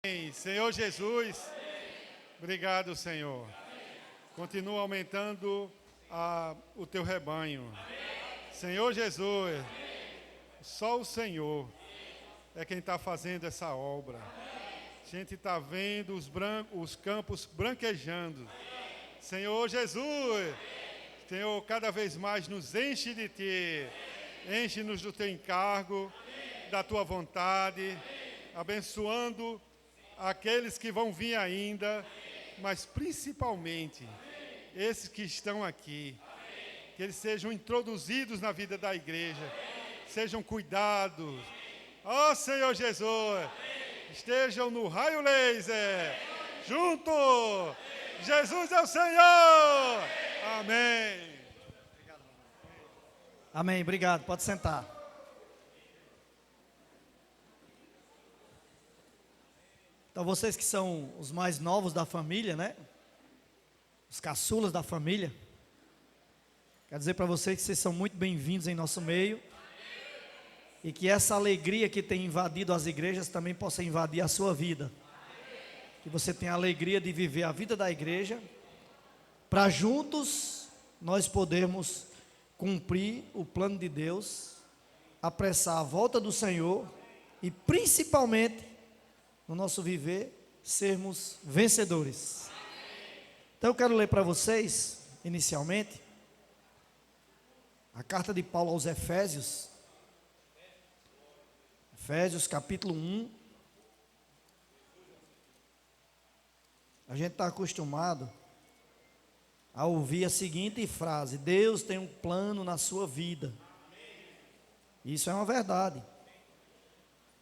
Amém. Senhor Jesus, obrigado, Senhor. Continua aumentando o teu rebanho. Senhor Jesus, só o Senhor é quem está fazendo essa obra. A gente está vendo os campos branquejando. Senhor Jesus, Senhor, cada vez mais nos enche de Ti. Enche-nos do Teu encargo, da Tua vontade, abençoando aqueles que vão vir ainda, mas principalmente esses que estão aqui, que eles sejam introduzidos na vida da igreja, sejam cuidados. Ó Senhor Jesus, estejam no raio laser, junto. Jesus é o Senhor. Amém. Amém, obrigado, pode sentar. Então vocês que são os mais novos da família, né? Os caçulas da família. Quero dizer para vocês que vocês são muito bem-vindos em nosso meio. E que essa alegria que tem invadido as igrejas também possa invadir a sua vida. Que você tenha a alegria de viver a vida da igreja, para juntos nós podermos cumprir o plano de Deus, apressar a volta do Senhor e principalmente no nosso viver, sermos vencedores. Então eu quero ler para vocês, inicialmente, a carta de Paulo aos Efésios, Efésios capítulo 1. A gente está acostumado a ouvir a seguinte frase: Deus tem um plano na sua vida. Isso é uma verdade.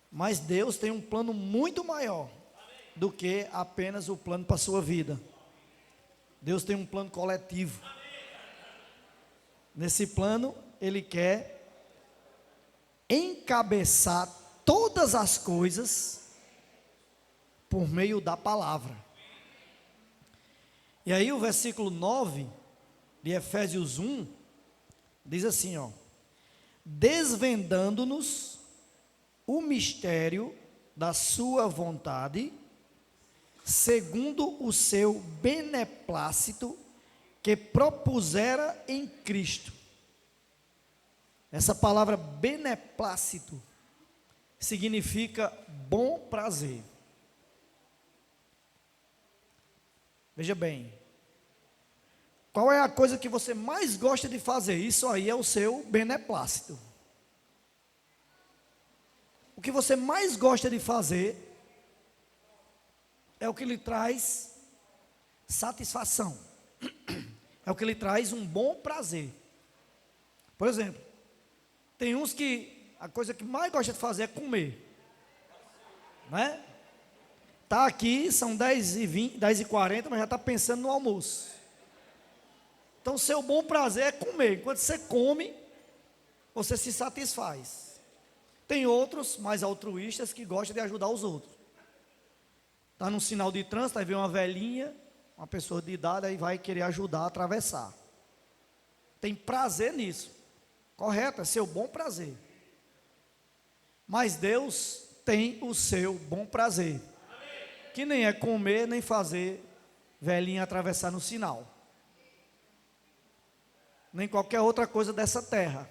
Mas Deus tem um plano muito maior do que apenas o plano para a sua vida. Deus tem um plano coletivo. Nesse plano, Ele quer encabeçar todas as coisas por meio da palavra. E aí o versículo 9 de Efésios 1 diz assim, ó: desvendando-nos o mistério da sua vontade, segundo o seu beneplácito, que propusera em Cristo. Essa palavra beneplácito significa bom prazer. Veja bem, qual é a coisa que você mais gosta de fazer? Isso aí é o seu beneplácito. O que você mais gosta de fazer é o que lhe traz satisfação, é o que lhe traz um bom prazer. Por exemplo, tem uns que a coisa que mais gosta de fazer é comer, né? Está aqui, são 10h20, 10h40, mas já está pensando no almoço. Então, seu bom prazer é comer. Enquanto você come, você se satisfaz. Tem outros mais altruístas que gostam de ajudar os outros. Está num sinal de trânsito, aí vem uma velhinha, uma pessoa de idade, aí vai querer ajudar a atravessar. Tem prazer nisso. Correto, é seu bom prazer. Mas Deus tem o seu bom prazer. Que nem é comer, nem fazer velhinha atravessar no sinal. Nem qualquer outra coisa dessa terra.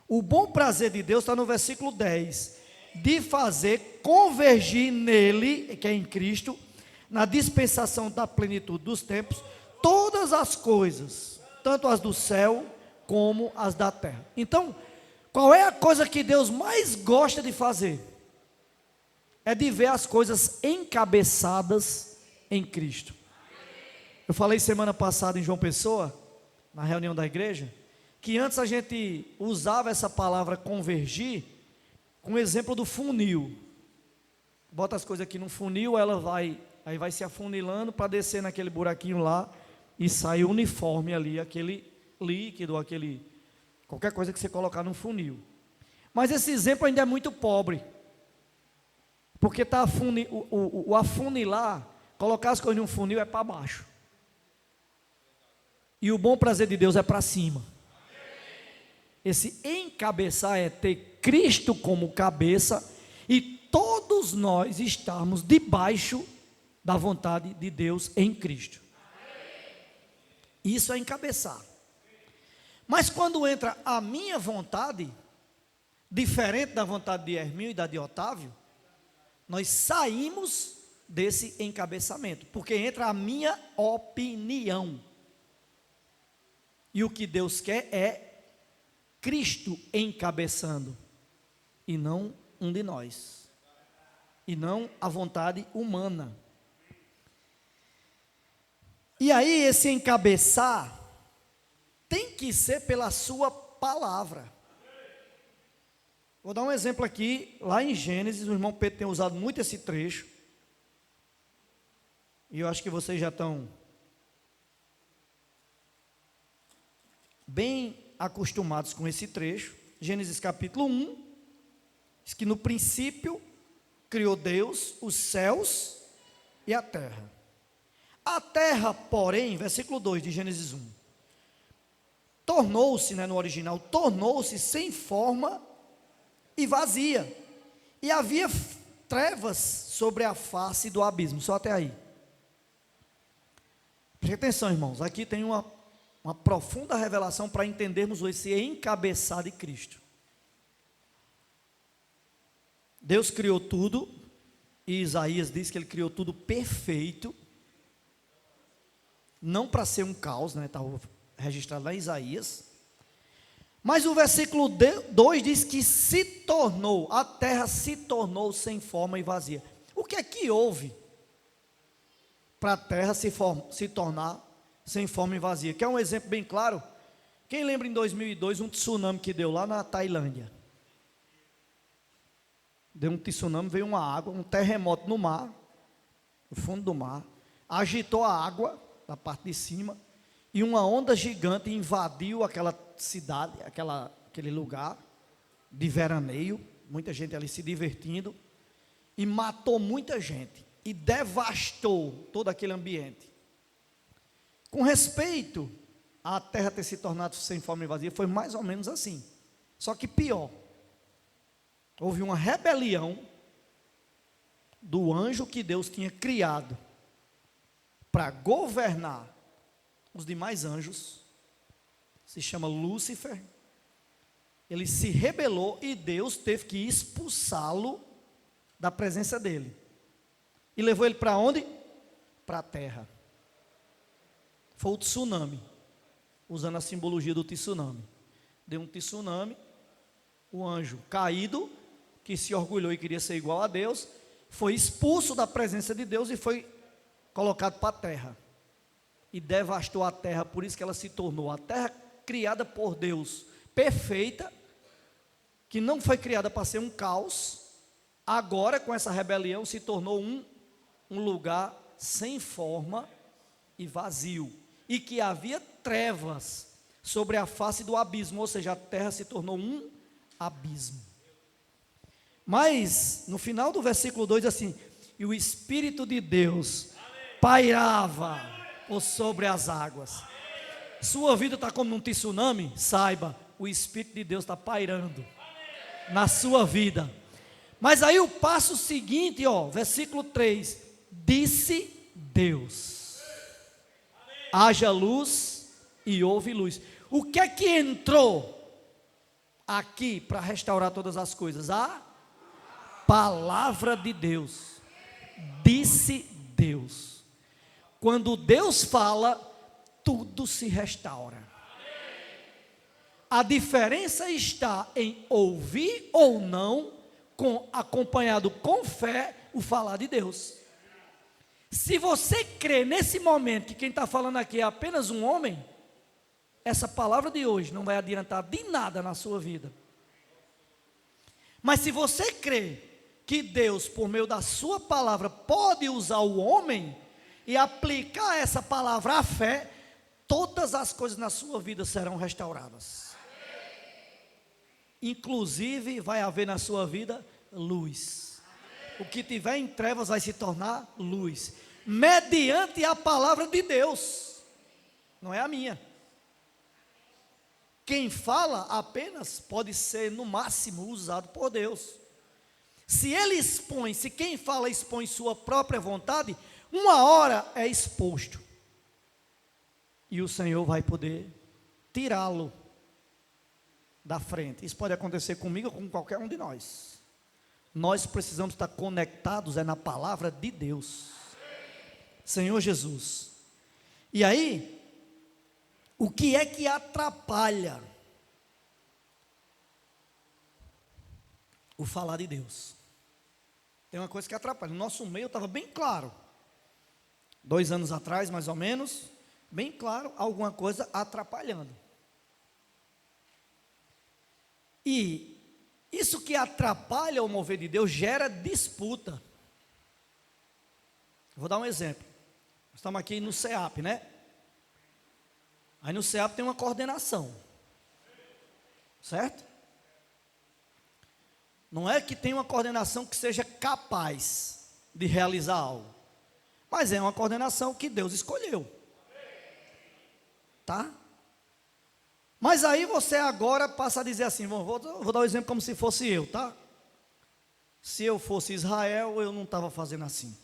O bom prazer de Deus está no versículo 10, de fazer convergir nele, que é em Cristo, na dispensação da plenitude dos tempos, todas as coisas, tanto as do céu como as da terra. Então, qual é a coisa que Deus mais gosta de fazer? É de ver as coisas encabeçadas em Cristo. Eu falei semana passada em João Pessoa, na reunião da igreja, que antes a gente usava essa palavra convergir com o exemplo do funil. Bota as coisas aqui no funil, aí vai se afunilando para descer naquele buraquinho lá e sair uniforme ali, aquele líquido, qualquer coisa que você colocar no funil. Mas esse exemplo ainda é muito pobre, porque o afunilar, colocar as coisas em um funil é para baixo. E o bom prazer de Deus é para cima. Esse encabeçar é ter Cristo como cabeça e todos nós estarmos debaixo da vontade de Deus em Cristo. Isso é encabeçar. Mas quando entra a minha vontade, diferente da vontade de Hermínio e da de Otávio, nós saímos desse encabeçamento, porque entra a minha opinião. E o que Deus quer é Cristo encabeçando, e não um de nós, e não a vontade humana. E aí esse encabeçar tem que ser pela sua palavra. Vou dar um exemplo aqui, lá em Gênesis, o irmão Pedro tem usado muito esse trecho, e eu acho que vocês já estão bem acostumados com esse trecho. Gênesis capítulo 1, diz que no princípio criou Deus os céus e a terra. A terra, porém, versículo 2 de Gênesis 1, tornou-se, no original, tornou-se sem forma e vazia, e havia trevas sobre a face do abismo. Só até aí. Preste atenção, irmãos, aqui tem uma profunda revelação para entendermos esse encabeçar de Cristo. Deus criou tudo, e Isaías diz que ele criou tudo perfeito, não para ser um caos, está registrado lá em Isaías, mas o versículo 2 diz que a terra se tornou sem forma e vazia. O que é que houve para a terra se tornar sem forma e vazia? Quer um exemplo bem claro? Quem lembra em 2002 um tsunami que deu lá na Tailândia? Deu um tsunami, veio uma água, um terremoto no mar, no fundo do mar, agitou a água da parte de cima, e uma onda gigante invadiu aquela cidade, aquele lugar de veraneio, muita gente ali se divertindo, e matou muita gente, e devastou todo aquele ambiente. Com respeito à terra ter se tornado sem forma e vazia, foi mais ou menos assim, só que pior. Houve uma rebelião do anjo que Deus tinha criado para governar os demais anjos, se chama Lúcifer. Ele se rebelou e Deus teve que expulsá-lo da presença dele. E levou ele para onde? Para a terra. Foi o tsunami, usando a simbologia do tsunami. Deu um tsunami, o anjo caído, que se orgulhou e queria ser igual a Deus, foi expulso da presença de Deus e foi colocado para a terra. E devastou a terra, por isso que ela se tornou a terra criada por Deus, perfeita, que não foi criada para ser um caos, agora com essa rebelião se tornou um lugar sem forma e vazio, e que havia trevas sobre a face do abismo, ou seja, a terra se tornou um abismo. Mas no final do versículo 2 assim, e o Espírito de Deus pairava por sobre as águas. Sua vida está como num tsunami? Saiba, o Espírito de Deus está pairando na sua vida. Mas aí o passo seguinte, versículo 3, disse Deus, haja luz e houve luz. O que é que entrou aqui para restaurar todas as coisas? A palavra de Deus. Disse Deus. Quando Deus fala, tudo se restaura. A diferença está em ouvir ou não, acompanhado com fé, o falar de Deus. Se você crê nesse momento que quem está falando aqui é apenas um homem, essa palavra de hoje não vai adiantar de nada na sua vida. Mas se você crê que Deus, por meio da sua palavra, pode usar o homem e aplicar essa palavra à fé, todas as coisas na sua vida serão restauradas. Inclusive vai haver na sua vida luz. O que tiver em trevas vai se tornar luz, mediante a palavra de Deus, não é a minha. Quem fala apenas pode ser no máximo usado por Deus. Se ele expõe, se quem fala expõe sua própria vontade, uma hora é exposto. E o Senhor vai poder tirá-lo da frente. Isso pode acontecer comigo ou com qualquer um de nós. Nós precisamos estar conectados na palavra de Deus. Senhor Jesus. E aí, o que é que atrapalha o falar de Deus? Tem uma coisa que atrapalha. No nosso meio estava bem claro. 2 anos atrás, mais ou menos, bem claro, alguma coisa atrapalhando. E isso que atrapalha o mover de Deus gera disputa. Vou dar um exemplo. Nós estamos aqui no CEAP, né? Aí no CEAP tem uma coordenação. Certo? Não é que tem uma coordenação que seja capaz de realizar algo. Mas é uma coordenação que Deus escolheu. Tá? Mas aí você agora passa a dizer assim, vou dar um exemplo como se fosse eu, tá? Se eu fosse Israel, eu não estava fazendo assim.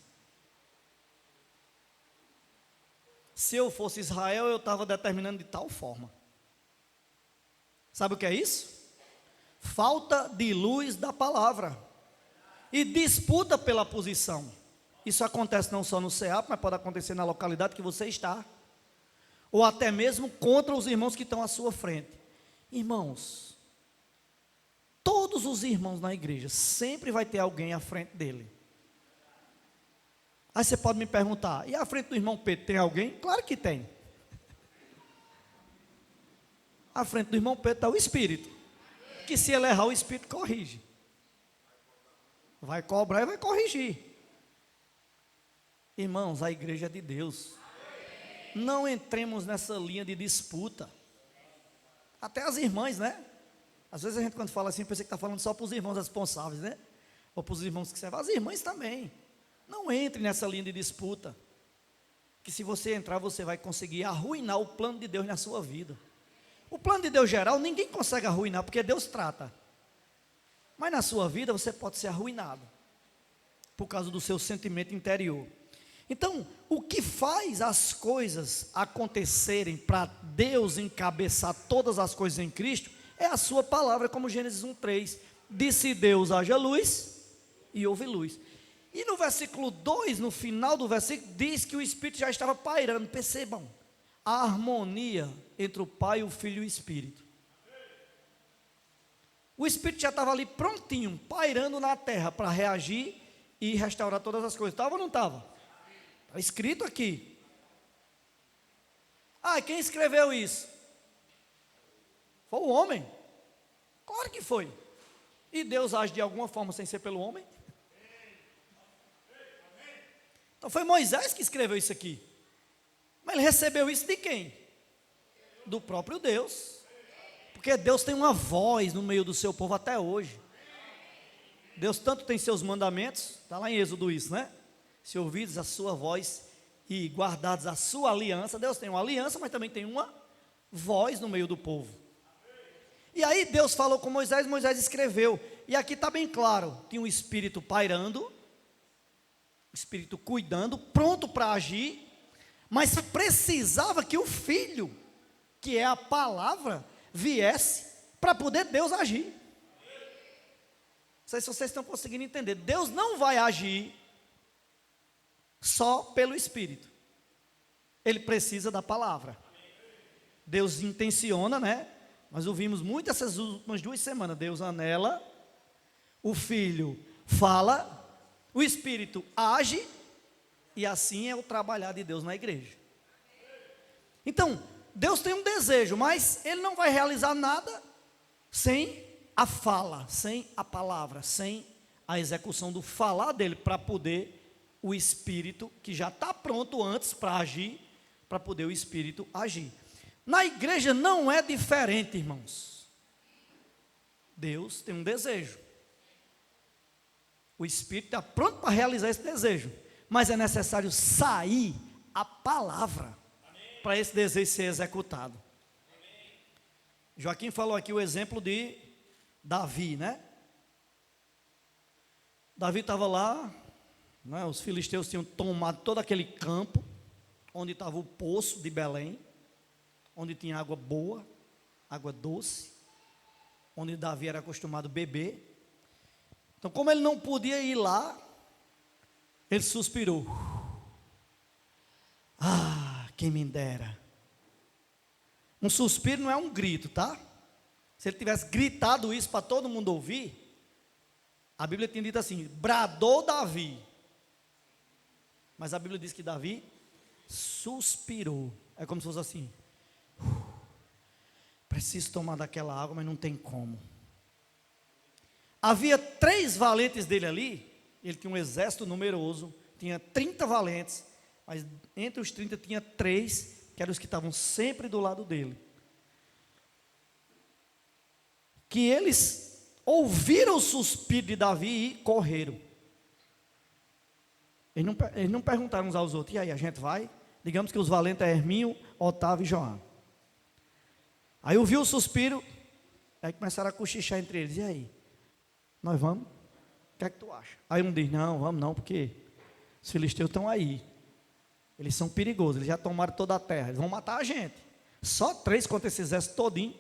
Se eu fosse Israel, eu estava determinando de tal forma. Sabe o que é isso? Falta de luz da palavra. E disputa pela posição. Isso acontece não só no CEAP, mas pode acontecer na localidade que você está. Ou até mesmo contra os irmãos que estão à sua frente. Irmãos, todos os irmãos na igreja, sempre vai ter alguém à frente dele. Aí você pode me perguntar, e à frente do irmão Pedro tem alguém? Claro que tem. À frente do irmão Pedro está o Espírito. Que se ele errar, o Espírito corrige. Vai cobrar e vai corrigir. Irmãos, a igreja é de Deus. Não entremos nessa linha de disputa. Até as irmãs, né? Às vezes a gente quando fala assim, pensa que está falando só para os irmãos responsáveis, né? Ou para os irmãos que servem. As irmãs também. Não entre nessa linha de disputa. Que se você entrar, você vai conseguir arruinar o plano de Deus na sua vida. O plano de Deus geral, ninguém consegue arruinar, porque Deus trata. Mas na sua vida, você pode ser arruinado. Por causa do seu sentimento interior. Então, o que faz as coisas acontecerem para Deus encabeçar todas as coisas em Cristo, é a sua palavra, como Gênesis 1:3. Disse Deus, haja luz, e houve luz. E no versículo 2, no final do versículo, diz que o Espírito já estava pairando. Percebam, a harmonia entre o Pai, o Filho e o Espírito. O Espírito já estava ali prontinho, pairando na terra para reagir e restaurar todas as coisas. Estava ou não estava? Está escrito aqui. Ah, quem escreveu isso? Foi o homem. Claro que foi. E Deus age de alguma forma sem ser pelo homem? Então foi Moisés que escreveu isso aqui. Mas ele recebeu isso de quem? Do próprio Deus. Porque Deus tem uma voz no meio do seu povo até hoje. Deus tanto tem seus mandamentos, está lá em Êxodo isso, né? Se ouvides a sua voz e guardados a sua aliança, Deus tem uma aliança, mas também tem uma voz no meio do povo. E aí Deus falou com Moisés, Moisés escreveu, e aqui está bem claro, tinha um espírito pairando, um espírito cuidando, pronto para agir, mas precisava que o Filho, que é a palavra, viesse para poder Deus agir. Não sei se vocês estão conseguindo entender, Deus não vai agir só pelo Espírito. Ele precisa da palavra. Deus intenciona, né? Nós ouvimos muito essas últimas 2 semanas. Deus anela, o Filho fala, o Espírito age, e assim é o trabalhar de Deus na igreja. Então, Deus tem um desejo, mas Ele não vai realizar nada sem a fala, sem a palavra, sem a execução do falar dele, para poder o Espírito, que já está pronto antes para agir, para poder o Espírito agir. Na igreja não é diferente, irmãos. Deus tem um desejo. O Espírito está pronto para realizar esse desejo, mas é necessário sair a palavra para esse desejo ser executado. Joaquim falou aqui o exemplo de Davi, né? Davi estava lá, né, os filisteus tinham tomado todo aquele campo, onde estava o poço de Belém, onde tinha água boa, água doce, onde Davi era acostumado a beber. Então, como ele não podia ir lá, ele suspirou. Ah, quem me dera. Um suspiro não é um grito, tá? Se ele tivesse gritado isso para todo mundo ouvir, a Bíblia tinha dito assim: bradou Davi. Mas a Bíblia diz que Davi suspirou. É como se fosse assim: preciso tomar daquela água, mas não tem como. Havia 3 valentes dele ali. Ele tinha um exército numeroso, tinha 30 valentes, mas entre os 30 tinha 3, que eram os que estavam sempre do lado dele. Que eles ouviram o suspiro de Davi e correram. Eles não perguntaram uns aos outros: e aí, a gente vai? Digamos que os valentes é Herminho, Otávio e João. Aí ouviu o suspiro, aí começaram a cochichar entre eles: e aí, nós vamos? O que é que tu acha? Aí um diz: não, vamos não, porque os filisteus estão aí, eles são perigosos, eles já tomaram toda a terra, eles vão matar a gente, só 3 contra esse exército todinho.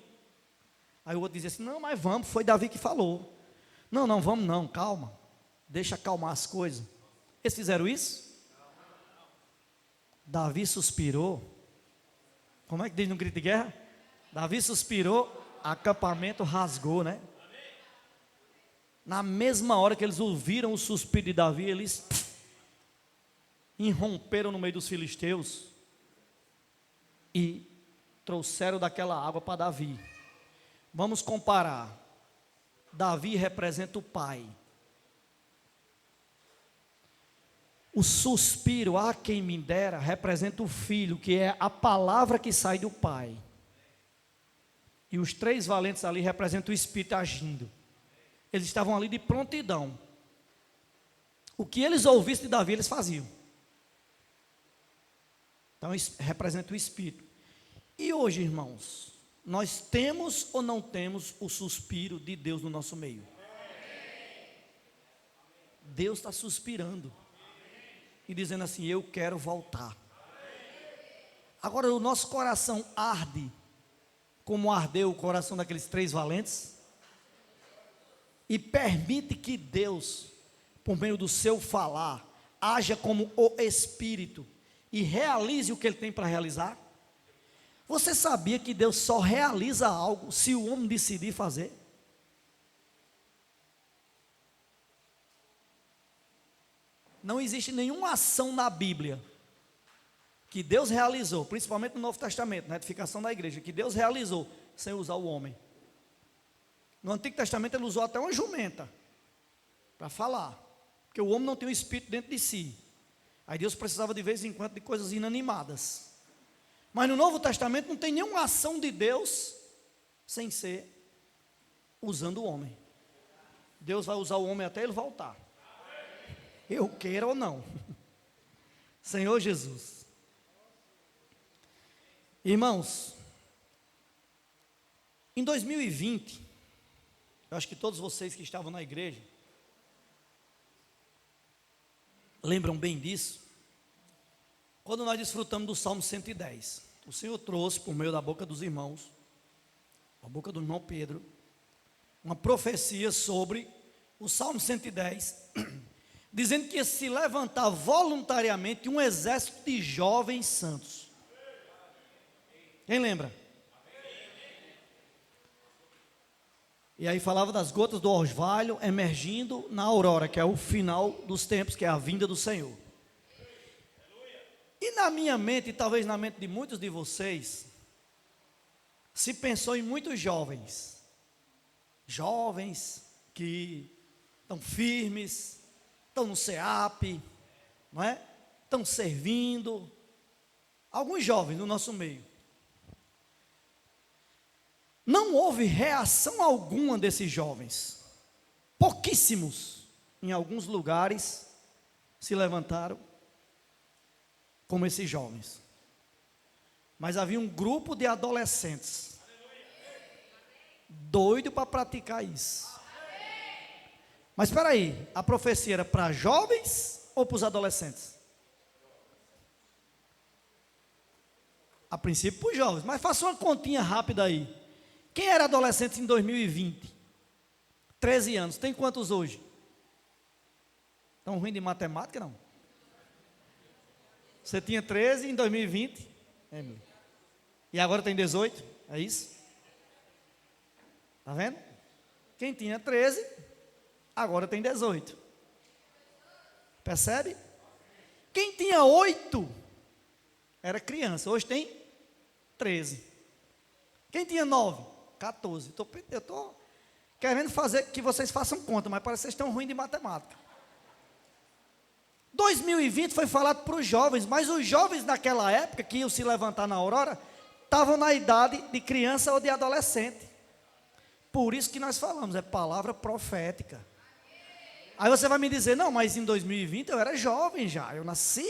Aí o outro dizia assim: não, mas vamos, foi Davi que falou. Não, não, vamos não, calma, deixa acalmar as coisas. Eles fizeram isso? Davi suspirou. Como é que diz no grito de guerra? Davi suspirou, acampamento rasgou, né? Na mesma hora que eles ouviram o suspiro de Davi, eles irromperam no meio dos filisteus e trouxeram daquela água para Davi. Vamos comparar. Davi representa o pai. O suspiro, ah, quem me dera, representa o filho, que é a palavra que sai do pai. E os 3 valentes ali representam o espírito agindo. Eles estavam ali de prontidão. O que eles ouvissem de Davi, eles faziam. Então, isso representa o espírito. E hoje, irmãos, nós temos ou não temos o suspiro de Deus no nosso meio? Deus está suspirando e dizendo assim: eu quero voltar. Agora, o nosso coração arde como ardeu o coração daqueles 3 valentes, e permite que Deus, por meio do seu falar, haja como o Espírito e realize o que Ele tem para realizar? Você sabia que Deus só realiza algo se o homem decidir fazer? Não existe nenhuma ação na Bíblia que Deus realizou, principalmente no Novo Testamento, na edificação da igreja, que Deus realizou sem usar o homem. No Antigo Testamento ele usou até uma jumenta para falar, porque o homem não tem um espírito dentro de si. Aí Deus precisava de vez em quando de coisas inanimadas. Mas no Novo Testamento não tem nenhuma ação de Deus sem ser usando o homem. Deus vai usar o homem até ele voltar, eu queira ou não. Senhor Jesus. Irmãos, em 2020, eu acho que todos vocês que estavam na igreja lembram bem disso, quando nós desfrutamos do Salmo 110. O Senhor trouxe por meio da boca dos irmãos, a boca do irmão Pedro, uma profecia sobre o Salmo 110, dizendo que ia se levantar voluntariamente um exército de jovens santos. Quem lembra? E aí falava das gotas do orvalho emergindo na aurora, que é o final dos tempos, que é a vinda do Senhor. E na minha mente, e talvez na mente de muitos de vocês, se pensou em muitos jovens que estão firmes, estão no SEAP, não é? Estão servindo, alguns jovens no nosso meio. Não houve reação alguma desses jovens. Pouquíssimos, em alguns lugares, se levantaram como esses jovens. Mas havia um grupo de adolescentes doido para praticar isso. Mas espera aí, a profecia era para jovens ou para os adolescentes? A princípio para os jovens, mas faça uma continha rápida aí. Quem era adolescente em 2020? 13 anos, tem quantos hoje? Tão ruim de matemática, não? Você tinha 13 em 2020? E agora tem 18? É isso? Está vendo? Quem tinha 13, agora tem 18. Percebe? Quem tinha 8, era criança, hoje tem 13. Quem tinha 9, 14. Eu estou querendo fazer que vocês façam conta, mas parece que vocês estão ruins de matemática. 2020 foi falado para os jovens, mas os jovens naquela época, que iam se levantar na aurora, estavam na idade de criança ou de adolescente. Por isso que nós falamos, é palavra profética. Aí você vai me dizer, não, mas em 2020 eu era jovem já, eu nasci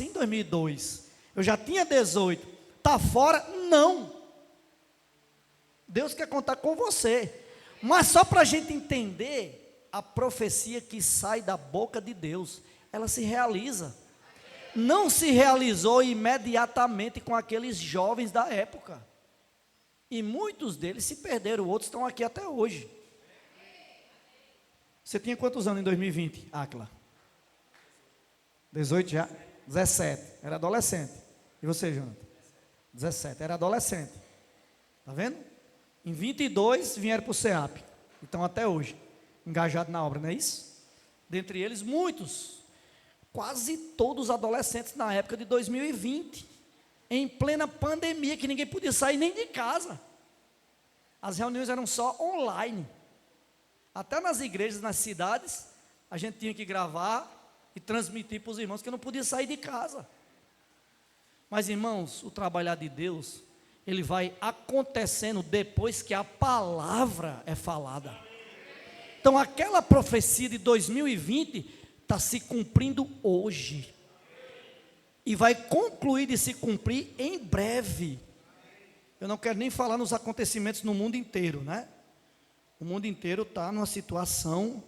em 2002, eu já tinha 18, está fora? Não. Deus quer contar com você, mas só para a gente entender, a profecia que sai da boca de Deus, ela se realiza. Não se realizou imediatamente com aqueles jovens da época, e muitos deles se perderam, outros estão aqui até hoje. Você tinha quantos anos em 2020, Áquila? 18 já? 17, era adolescente. E você, Jonathan? 17, era adolescente. Está vendo? Em 22 vieram para o SEAP, então até hoje, engajados na obra, não é isso? Dentre eles, muitos, quase todos adolescentes na época de 2020, em plena pandemia, que ninguém podia sair nem de casa. As reuniões eram só online. Até nas igrejas, nas cidades, a gente tinha que gravar e transmitir para os irmãos, que não podia sair de casa. Mas, irmãos, o trabalhar de Deus, ele vai acontecendo depois que a palavra é falada. Então, aquela profecia de 2020 está se cumprindo hoje. E vai concluir de se cumprir em breve. Eu não quero nem falar nos acontecimentos no mundo inteiro, né? O mundo inteiro está numa situação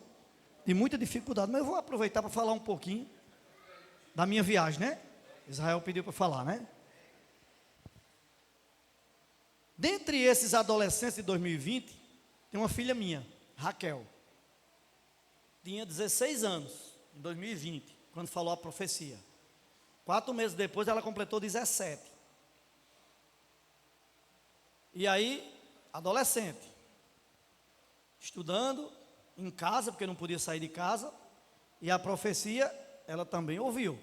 de muita dificuldade. Mas eu vou aproveitar para falar um pouquinho da minha viagem, né? Israel pediu para falar, né? Dentre esses adolescentes de 2020, tem uma filha minha, Raquel. Tinha 16 anos, em 2020, quando falou a profecia. 4 meses depois, ela completou 17. E aí, adolescente, estudando em casa, porque não podia sair de casa, e a profecia, ela também ouviu.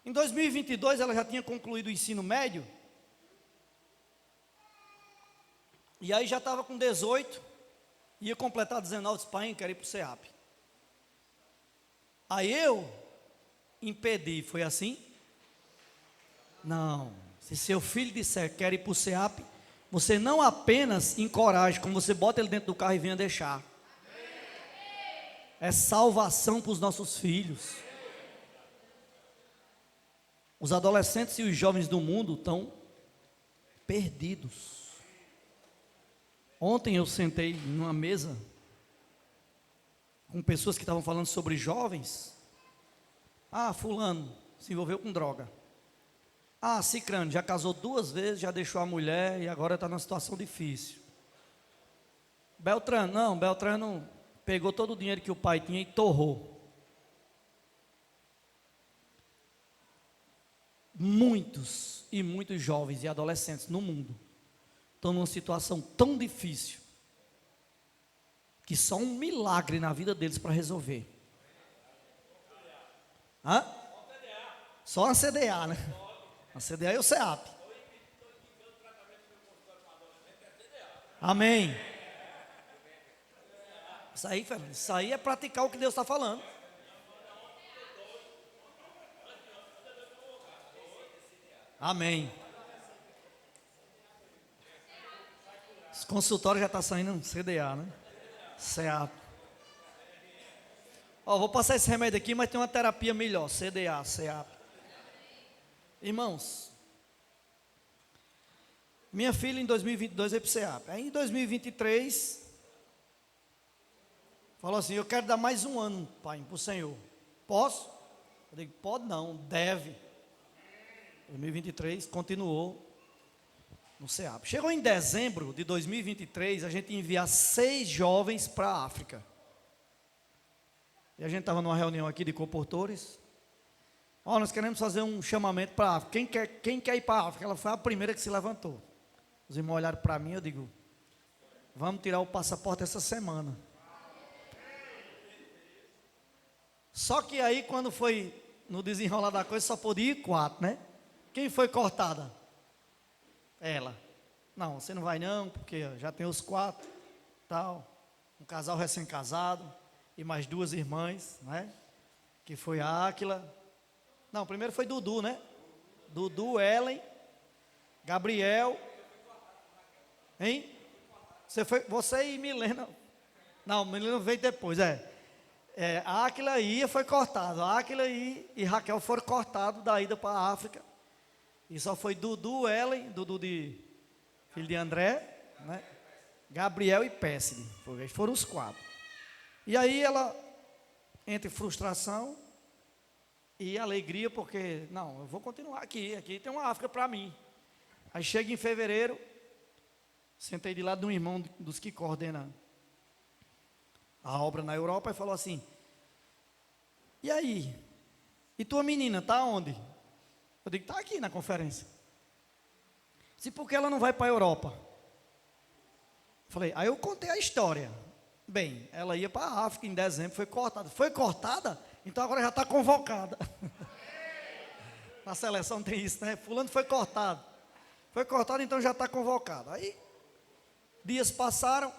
Em 2022, ela já tinha concluído o ensino médio, e aí já estava com 18, ia completar 19, disse, pai, quero ir para o SEAP. Aí eu impedi, foi assim? Não, se seu filho disser quer ir para o SEAP, você não apenas encoraja, como você bota ele dentro do carro e venha deixar. É salvação para os nossos filhos. Os adolescentes e os jovens do mundo estão perdidos. Ontem eu sentei numa mesa com pessoas que estavam falando sobre jovens. Ah, fulano se envolveu com droga. Ah, cicrano já casou 2 vezes, já deixou a mulher e agora está numa situação difícil. Beltrano pegou todo o dinheiro que o pai tinha e torrou. Muitos e muitos jovens e adolescentes no mundo estão numa situação tão difícil que só um milagre na vida deles para resolver. Hã? Só uma CDA, né? A CDA e o SEAP. Amém. Isso aí é praticar o que Deus está falando. Amém. Esse consultório já está saindo CDA, né? SEAP. Ó, vou passar esse remédio aqui, mas tem uma terapia melhor. CDA, SEAP. Irmãos, minha filha em 2022 veio para o SEAP. Aí em 2023, falou assim: eu quero dar mais um ano, pai, para o Senhor. Posso? Eu digo: pode não, deve. 2023 continuou no CEAP. Chegou em dezembro de 2023, a gente ia enviar 6 jovens para a África. E a gente estava numa reunião aqui de comportores. Nós queremos fazer um chamamento para a África. Quem quer ir para a África? Ela foi a primeira que se levantou. Os irmãos olharam para mim, eu digo: vamos tirar o passaporte essa semana. Só que aí, quando foi no desenrolar da coisa, só podia ir 4, né? Quem foi cortada? Ela. Não, você não vai não, porque já tem os 4, tal. Um casal recém-casado e mais 2 irmãs, né? Que foi a Áquila. Não, primeiro foi Dudu, né? Dudu, Ellen, Gabriel. Hein? Você e Milena. Não, Milena veio depois, a Áquila ia, foi cortado. A Áquila e Raquel foram cortados da ida para a África. E só foi Dudu, Ellen, Dudu de filho de André, né? Gabriel e Pésside. Foram os 4. E aí ela, entre frustração e alegria, porque, não, eu vou continuar aqui tem uma África para mim. Aí chega em fevereiro, sentei de lado de um irmão dos que coordena a obra na Europa e falou assim: e aí? E tua menina, está onde? Eu digo: está aqui na conferência. Se por que ela não vai para a Europa? Falei, aí eu contei a história. Bem, ela ia para a África em dezembro, foi cortada. Foi cortada? Então agora já está convocada. Na seleção tem isso, né? Fulano foi cortado. Foi cortado, então já está convocado. Aí, dias passaram,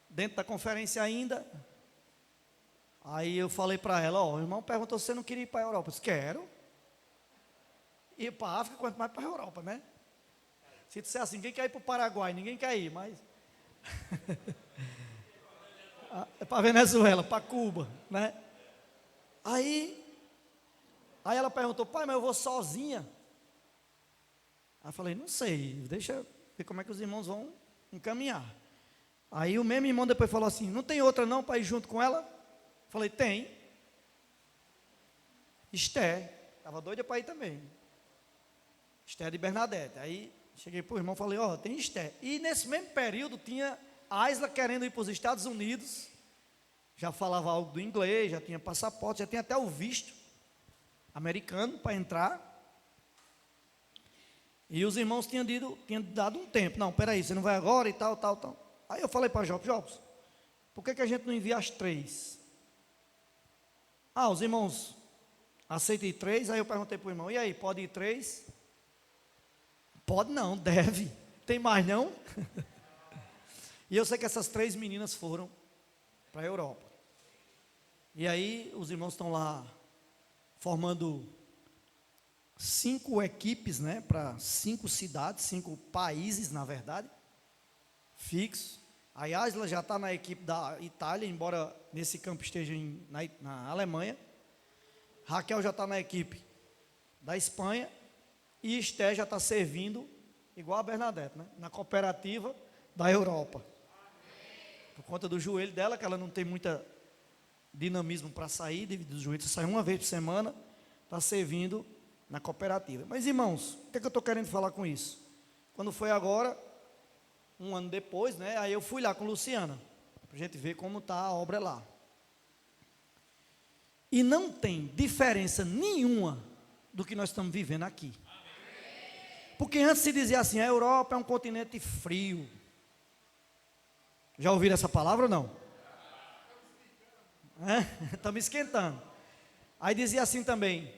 dentro da conferência ainda. Aí eu falei para ela: o irmão perguntou se você não queria ir para a Europa. Eu disse: quero. Ir para a África, quanto mais para a Europa, né? Se disser assim, quem quer ir para o Paraguai? Ninguém quer ir, mas... é para Venezuela, para Cuba, né? Aí ela perguntou: pai, mas eu vou sozinha? Aí eu falei: não sei, deixa eu ver como é que os irmãos vão encaminhar. Aí o mesmo irmão depois falou assim: não tem outra não para ir junto com ela? Eu falei: tem. Esther, estava doida para ir também. Esther de Bernadette. Aí cheguei para o irmão e falei: tem Esther. E nesse mesmo período tinha Aisla querendo ir para os Estados Unidos. Já falava algo do inglês, já tinha passaporte, já tinha até o visto americano para entrar. E os irmãos tinham dado um tempo. Não, peraí, você não vai agora e tal. Aí eu falei para Jobs, por que a gente não envia as 3? Os irmãos aceitam ir 3. Aí eu perguntei para o irmão: e aí, pode ir 3? Pode não, deve. Tem mais não? E eu sei que essas 3 meninas foram para a Europa. E aí os irmãos estão lá formando 5 equipes, né, para 5 cidades, 5 países, na verdade, fixos. A Aisla já está na equipe da Itália, embora nesse campo esteja na Alemanha. Raquel já está na equipe da Espanha. E Esther já está servindo, igual a Bernadette, né, na cooperativa da Europa. Por conta do joelho dela, que ela não tem muita dinamismo para sair, devido ao joelho, você sai uma vez por semana, está servindo na cooperativa. Mas irmãos, o que eu estou querendo falar com isso? Quando foi agora, um ano depois, né, aí eu fui lá com Luciana, para a gente ver como está a obra lá. E não tem diferença nenhuma do que nós estamos vivendo aqui. Porque antes se dizia assim: a Europa é um continente frio. Já ouviram essa palavra ou não? Estamos esquentando. Aí dizia assim também: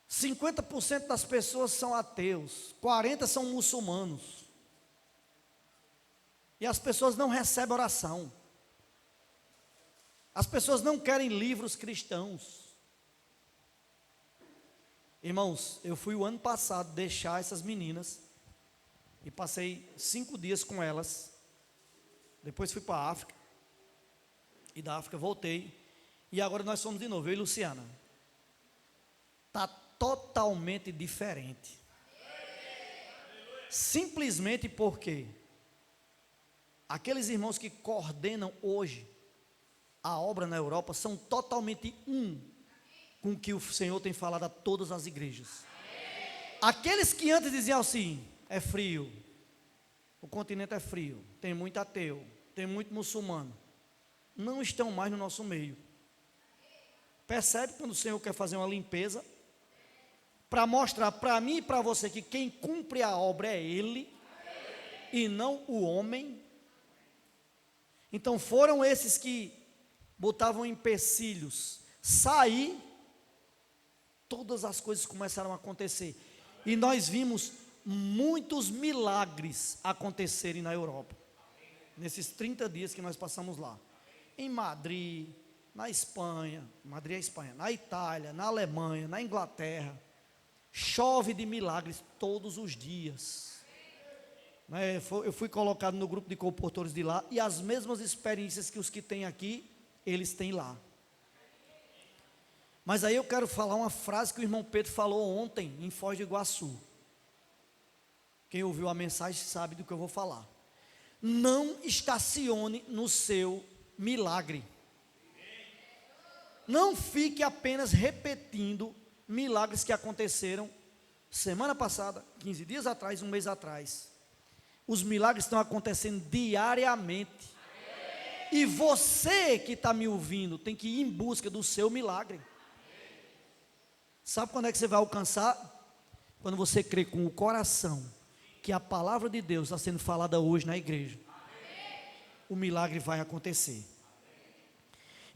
50% das pessoas são ateus, 40% são muçulmanos. E as pessoas não recebem oração. As pessoas não querem livros cristãos. Irmãos, eu fui o ano passado deixar essas meninas e passei 5 dias com elas. Depois fui para a África. E da África voltei. E agora nós fomos de novo, eu e Luciana. Está totalmente diferente. Simplesmente porque aqueles irmãos que coordenam hoje a obra na Europa são totalmente um com o que o Senhor tem falado a todas as igrejas. Aqueles que antes diziam assim, é frio, o continente é frio, tem muito ateu, tem muito muçulmano, não estão mais no nosso meio. Percebe quando o Senhor quer fazer uma limpeza, para mostrar para mim e para você que quem cumpre a obra é Ele, e não o homem. Então foram esses que botavam empecilhos, sair, todas as coisas começaram a acontecer, e nós vimos muitos milagres acontecerem na Europa, nesses 30 dias que nós passamos lá, em Madrid, na Espanha, Madrid é Espanha, na Itália, na Alemanha, na Inglaterra, chove de milagres todos os dias, né? Eu fui colocado no grupo de comportores de lá, e as mesmas experiências que os que têm aqui, eles têm lá. Mas aí eu quero falar uma frase que o irmão Pedro falou ontem, em Foz do Iguaçu. Quem ouviu a mensagem sabe do que eu vou falar. Não estacione no seu milagre. Não fique apenas repetindo milagres que aconteceram semana passada, 15 dias atrás, um mês atrás. Os milagres estão acontecendo diariamente. E você que está me ouvindo tem que ir em busca do seu milagre. Sabe quando é que você vai alcançar? Quando você crê com o coração que a palavra de Deus está sendo falada hoje na igreja. O milagre vai acontecer.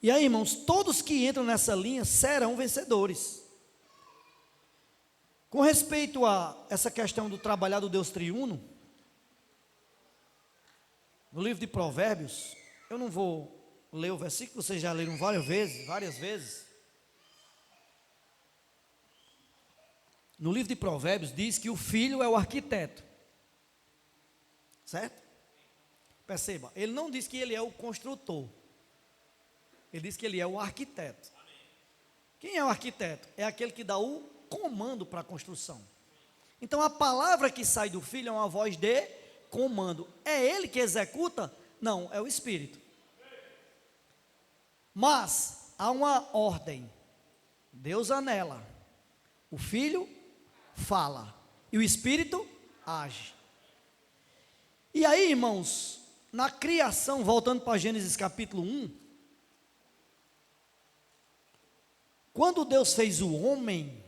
E aí, irmãos, todos que entram nessa linha serão vencedores. Com respeito a essa questão do trabalhar do Deus triuno, no livro de Provérbios, eu não vou ler o versículo, vocês já leram várias vezes. No livro de Provérbios diz que o filho é o arquiteto, certo? Perceba, ele não diz que ele é o construtor, ele diz que ele é o arquiteto. Quem é o arquiteto? É aquele que dá o comando para a construção. Então a palavra que sai do filho é uma voz de comando. É ele que executa? Não, é o Espírito. Mas há uma ordem, Deus anela, o filho fala e o Espírito age. E aí, irmãos, na criação, voltando para Gênesis capítulo 1, quando Deus fez o homem,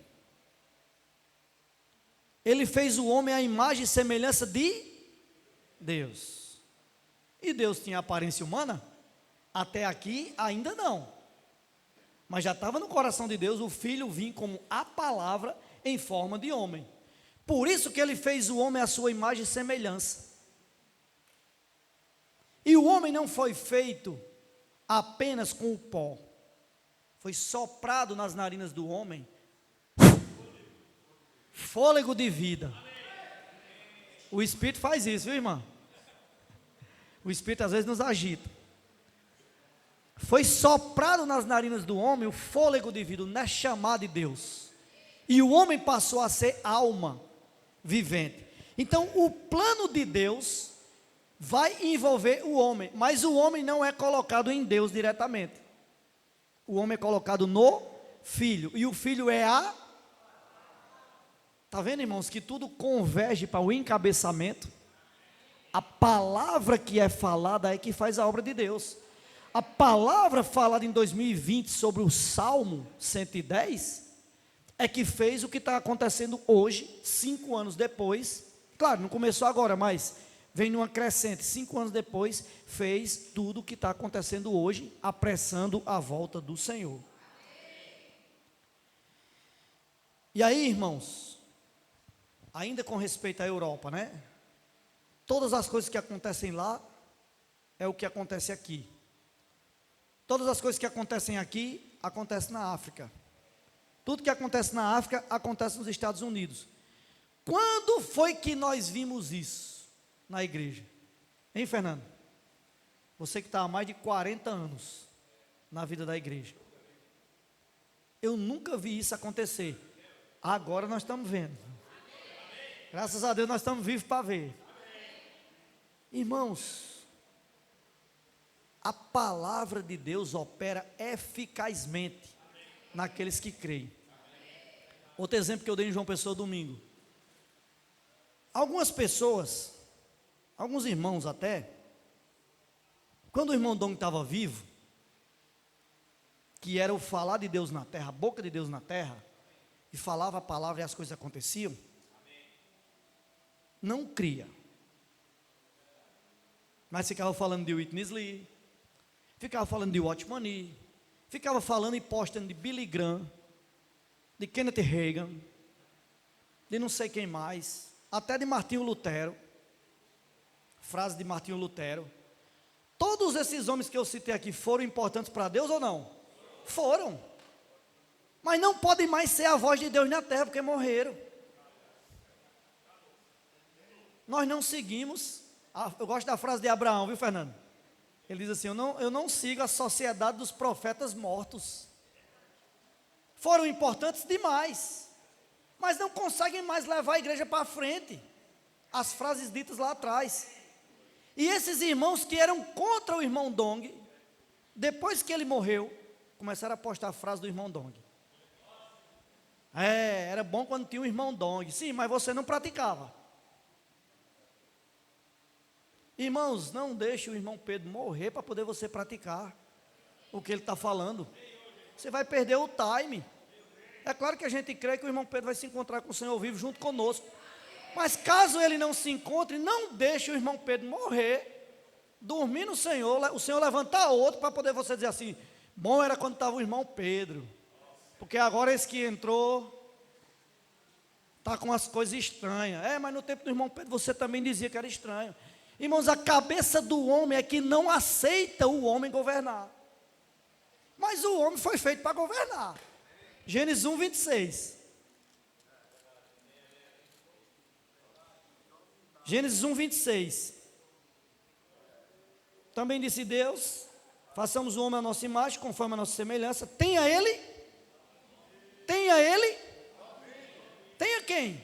Ele fez o homem à imagem e semelhança de Deus. E Deus tinha aparência humana? Até aqui ainda não. Mas já estava no coração de Deus o Filho vir como a palavra em forma de homem. Por isso que Ele fez o homem à sua imagem e semelhança. E o homem não foi feito apenas com o pó. Foi soprado nas narinas do homem fôlego de vida. O Espírito faz isso, viu, irmão? O Espírito às vezes nos agita. Foi soprado nas narinas do homem o fôlego de vida, o chamado de Deus. E o homem passou a ser alma vivente. Então o plano de Deus vai envolver o homem, mas o homem não é colocado em Deus diretamente. O homem é colocado no Filho, e o Filho é a... Está vendo, irmãos, que tudo converge para o encabeçamento? A palavra que é falada é que faz a obra de Deus. A palavra falada em 2020 sobre o Salmo 110 é que fez o que está acontecendo hoje, 5 anos depois. Claro, não começou agora, mas vem numa crescente. 5 anos depois, fez tudo o que está acontecendo hoje, apressando a volta do Senhor. E aí, irmãos, ainda com respeito à Europa, né? Todas as coisas que acontecem lá, é o que acontece aqui. Todas as coisas que acontecem aqui, acontecem na África. Tudo que acontece na África, acontece nos Estados Unidos. Quando foi que nós vimos isso na igreja? Hein, Fernando? Você que está há mais de 40 anos na vida da igreja. Eu nunca vi isso acontecer. Agora nós estamos vendo. Graças a Deus nós estamos vivos para ver. Irmãos, a palavra de Deus opera eficazmente naqueles que creem. Outro exemplo que eu dei em João Pessoa domingo. Algumas pessoas, alguns irmãos até, quando o irmão Dom estava vivo, que era o falar de Deus na terra, a boca de Deus na terra, e falava a palavra e as coisas aconteciam, não cria. Mas ficava falando de Whitney Lee, ficava falando de Watchman Nee, ficava falando e postando de Billy Graham, de Kenneth Reagan, de não sei quem mais, até de Martinho Lutero, frase de Martinho Lutero. Todos esses homens que eu citei aqui foram importantes para Deus ou não? Foram, mas não podem mais ser a voz de Deus na terra, porque morreram. Nós não seguimos, eu gosto da frase de Abraão, viu, Fernando? Ele diz assim, eu não sigo a sociedade dos profetas mortos. Foram importantes demais, mas não conseguem mais levar a igreja para frente. As frases ditas lá atrás. E esses irmãos que eram contra o irmão Dong, depois que ele morreu, começaram a postar a frase do irmão Dong. Era bom quando tinha o irmão Dong. Sim, mas você não praticava. Irmãos, não deixe o irmão Pedro morrer para poder você praticar o que ele está falando. Você vai perder o time. É claro que a gente crê que o irmão Pedro vai se encontrar com o Senhor vivo junto conosco. Mas caso ele não se encontre, não deixe o irmão Pedro morrer, dormir no Senhor, o Senhor levantar outro para poder você dizer assim, bom era quando estava o irmão Pedro, porque agora esse que entrou, está com as coisas estranhas. Mas no tempo do irmão Pedro você também dizia que era estranho. Irmãos, a cabeça do homem é que não aceita o homem governar. Mas o homem foi feito para governar. Gênesis 1, 26. Gênesis 1, 26. Também disse Deus, façamos o homem à nossa imagem, conforme a nossa semelhança. Tenha ele. Tenha quem?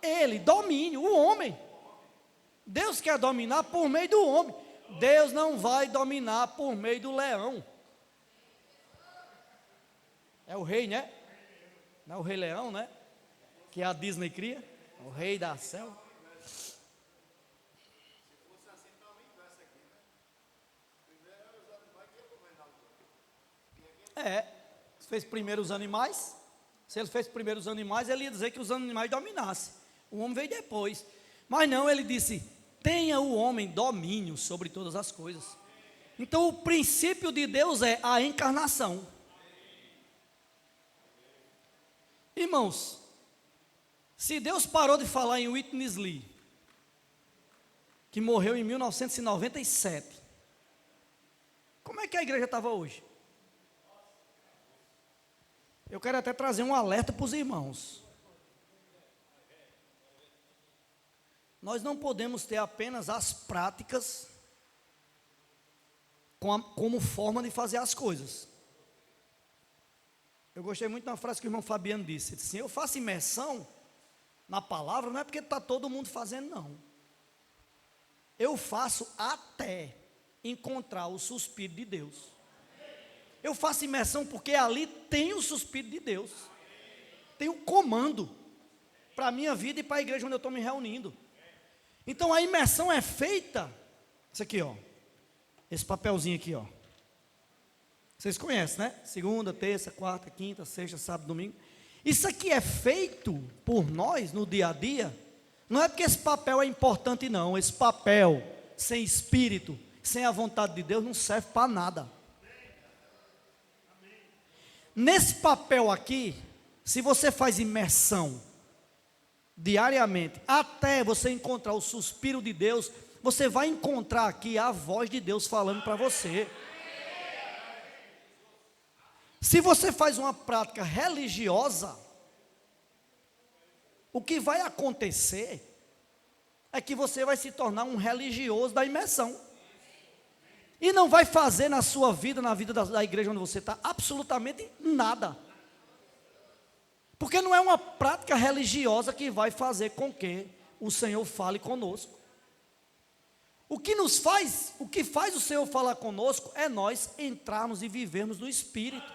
Ele, domínio, o homem. Deus quer dominar por meio do homem. Deus não vai dominar por meio do leão. É o rei, né? Não é o Rei Leão, né? Que a Disney cria. O rei da selva. Fez primeiro os animais. Se ele fez primeiro os animais, ele ia dizer que os animais dominassem. O homem veio depois. Mas não, ele disse, tenha o homem domínio sobre todas as coisas. Então o princípio de Deus é a encarnação. Irmãos, se Deus parou de falar em Whitney Lee, que morreu em 1997, como é que a igreja estava hoje? Eu quero até trazer um alerta para os irmãos. Nós não podemos ter apenas as práticas como forma de fazer as coisas. Eu gostei muito da frase que o irmão Fabiano disse. Ele disse assim, eu faço imersão na palavra, não é porque está todo mundo fazendo, não. Eu faço até encontrar o suspiro de Deus. Eu faço imersão porque ali tem o suspiro de Deus. Tem um comando para a minha vida e para a igreja onde eu estou me reunindo. Então a imersão é feita, isso aqui ó, esse papelzinho aqui ó. Vocês conhecem, né? Segunda, terça, quarta, quinta, sexta, sábado, domingo. Isso aqui é feito por nós no dia a dia. Não é porque esse papel é importante não. Esse papel sem espírito, sem a vontade de Deus não serve para nada. Nesse papel aqui, se você faz imersão diariamente, até você encontrar o suspiro de Deus, você vai encontrar aqui a voz de Deus falando para você. Se você faz uma prática religiosa, o que vai acontecer é que você vai se tornar um religioso da imersão. E não vai fazer na sua vida, na vida da igreja onde você está, absolutamente nada. Porque não é uma prática religiosa que vai fazer com que o Senhor fale conosco. O que faz o Senhor falar conosco é nós entrarmos e vivermos no Espírito.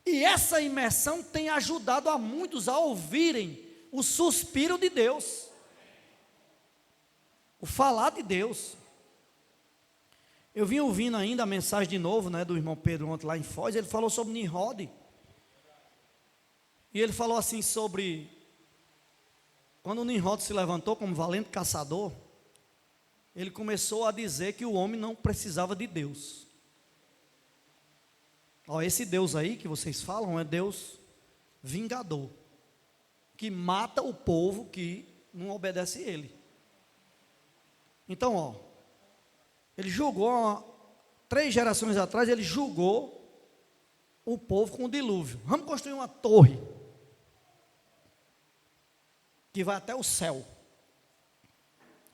E essa imersão tem ajudado a muitos a ouvirem o suspiro de Deus, o falar de Deus. Eu vim ouvindo ainda a mensagem de novo, do irmão Pedro ontem lá em Foz. Ele falou sobre Nimrod. E ele falou assim sobre, quando o Nimrod se levantou como valente caçador, ele começou a dizer que o homem não precisava de Deus. Esse Deus aí que vocês falam é Deus vingador, que mata o povo que não obedece a ele. Então, ele julgou, 3 gerações atrás, ele julgou o povo com o dilúvio. Vamos construir uma torre que vai até o céu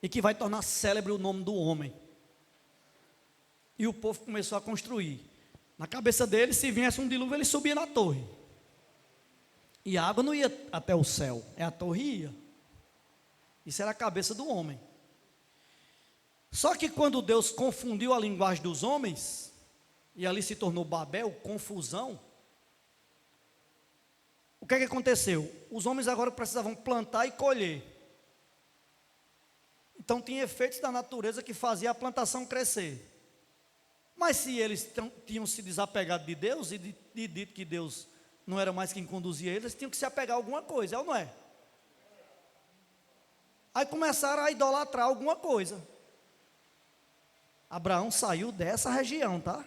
e que vai tornar célebre o nome do homem. E o povo começou a construir. Na cabeça dele, se viesse um dilúvio, ele subia na torre. E a água não ia até o céu, a torre ia. Isso era a cabeça do homem. Só que quando Deus confundiu a linguagem dos homens, e ali se tornou Babel, confusão, o que aconteceu? Os homens agora precisavam plantar e colher. Então tinha efeitos da natureza que fazia a plantação crescer. Mas se eles tinham se desapegado de Deus e dito que Deus não era mais quem conduzia eles tinham que se apegar a alguma coisa, é ou não é? Aí começaram a idolatrar alguma coisa. Abraão saiu dessa região, tá?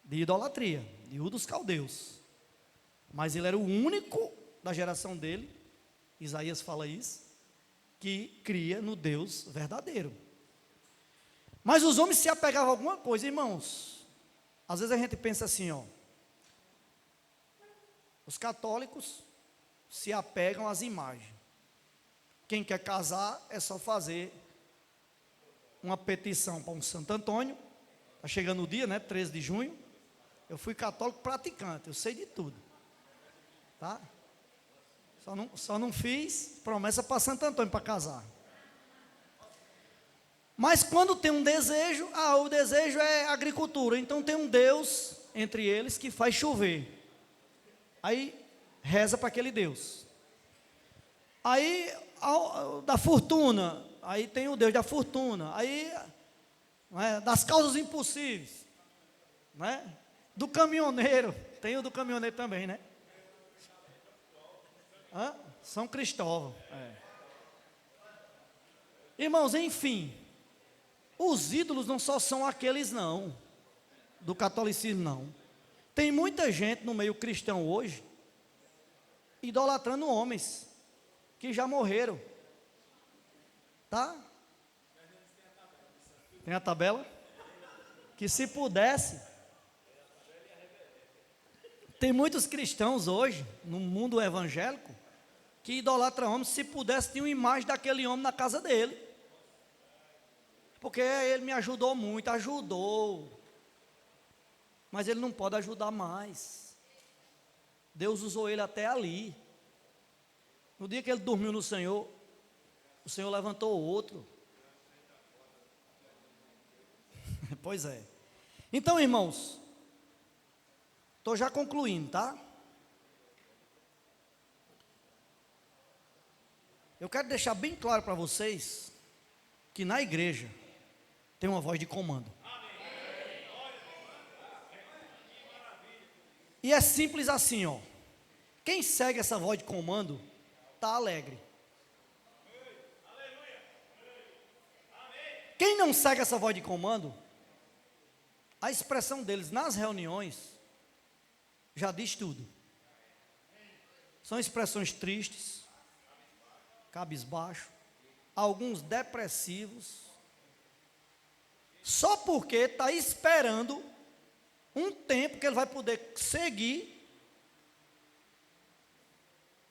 De idolatria, de Ur dos Caldeus. Mas ele era o único da geração dele, Isaías fala isso, que cria no Deus verdadeiro. Mas os homens se apegavam a alguma coisa, irmãos. Às vezes a gente pensa assim, os católicos se apegam às imagens. Quem quer casar é só fazer uma petição para um Santo Antônio. Está chegando o dia, 13 de junho. Eu fui católico praticante, eu sei de tudo. Tá? Só não fiz promessa para Santo Antônio para casar. Mas quando tem um desejo, o desejo é agricultura. Então tem um Deus entre eles que faz chover. Aí reza para aquele Deus. Aí da fortuna, aí tem o Deus da fortuna. Aí das causas impossíveis, do caminhoneiro, tem o do caminhoneiro também, São Cristóvão. Irmãos, enfim, os ídolos não só são aqueles não, do catolicismo não. Tem muita gente no meio cristão hoje, idolatrando homens, que já morreram. Tá? Tem a tabela? Que se pudesse. Tem muitos cristãos hoje, no mundo evangélico, que idolatram homens, se pudesse ter uma imagem daquele homem na casa dele. Porque ele me ajudou muito, ajudou. Mas ele não pode ajudar mais. Deus usou ele até ali. No dia que ele dormiu no Senhor, o Senhor levantou outro. Pois é. Então, irmãos, estou já concluindo, tá? Eu quero deixar bem claro para vocês que na igreja tem uma voz de comando. E é simples assim, quem segue essa voz de comando está alegre. Quem não segue essa voz de comando, a expressão deles nas reuniões já diz tudo. São expressões tristes, cabisbaixo, alguns depressivos, só porque está esperando um tempo que ele vai poder seguir.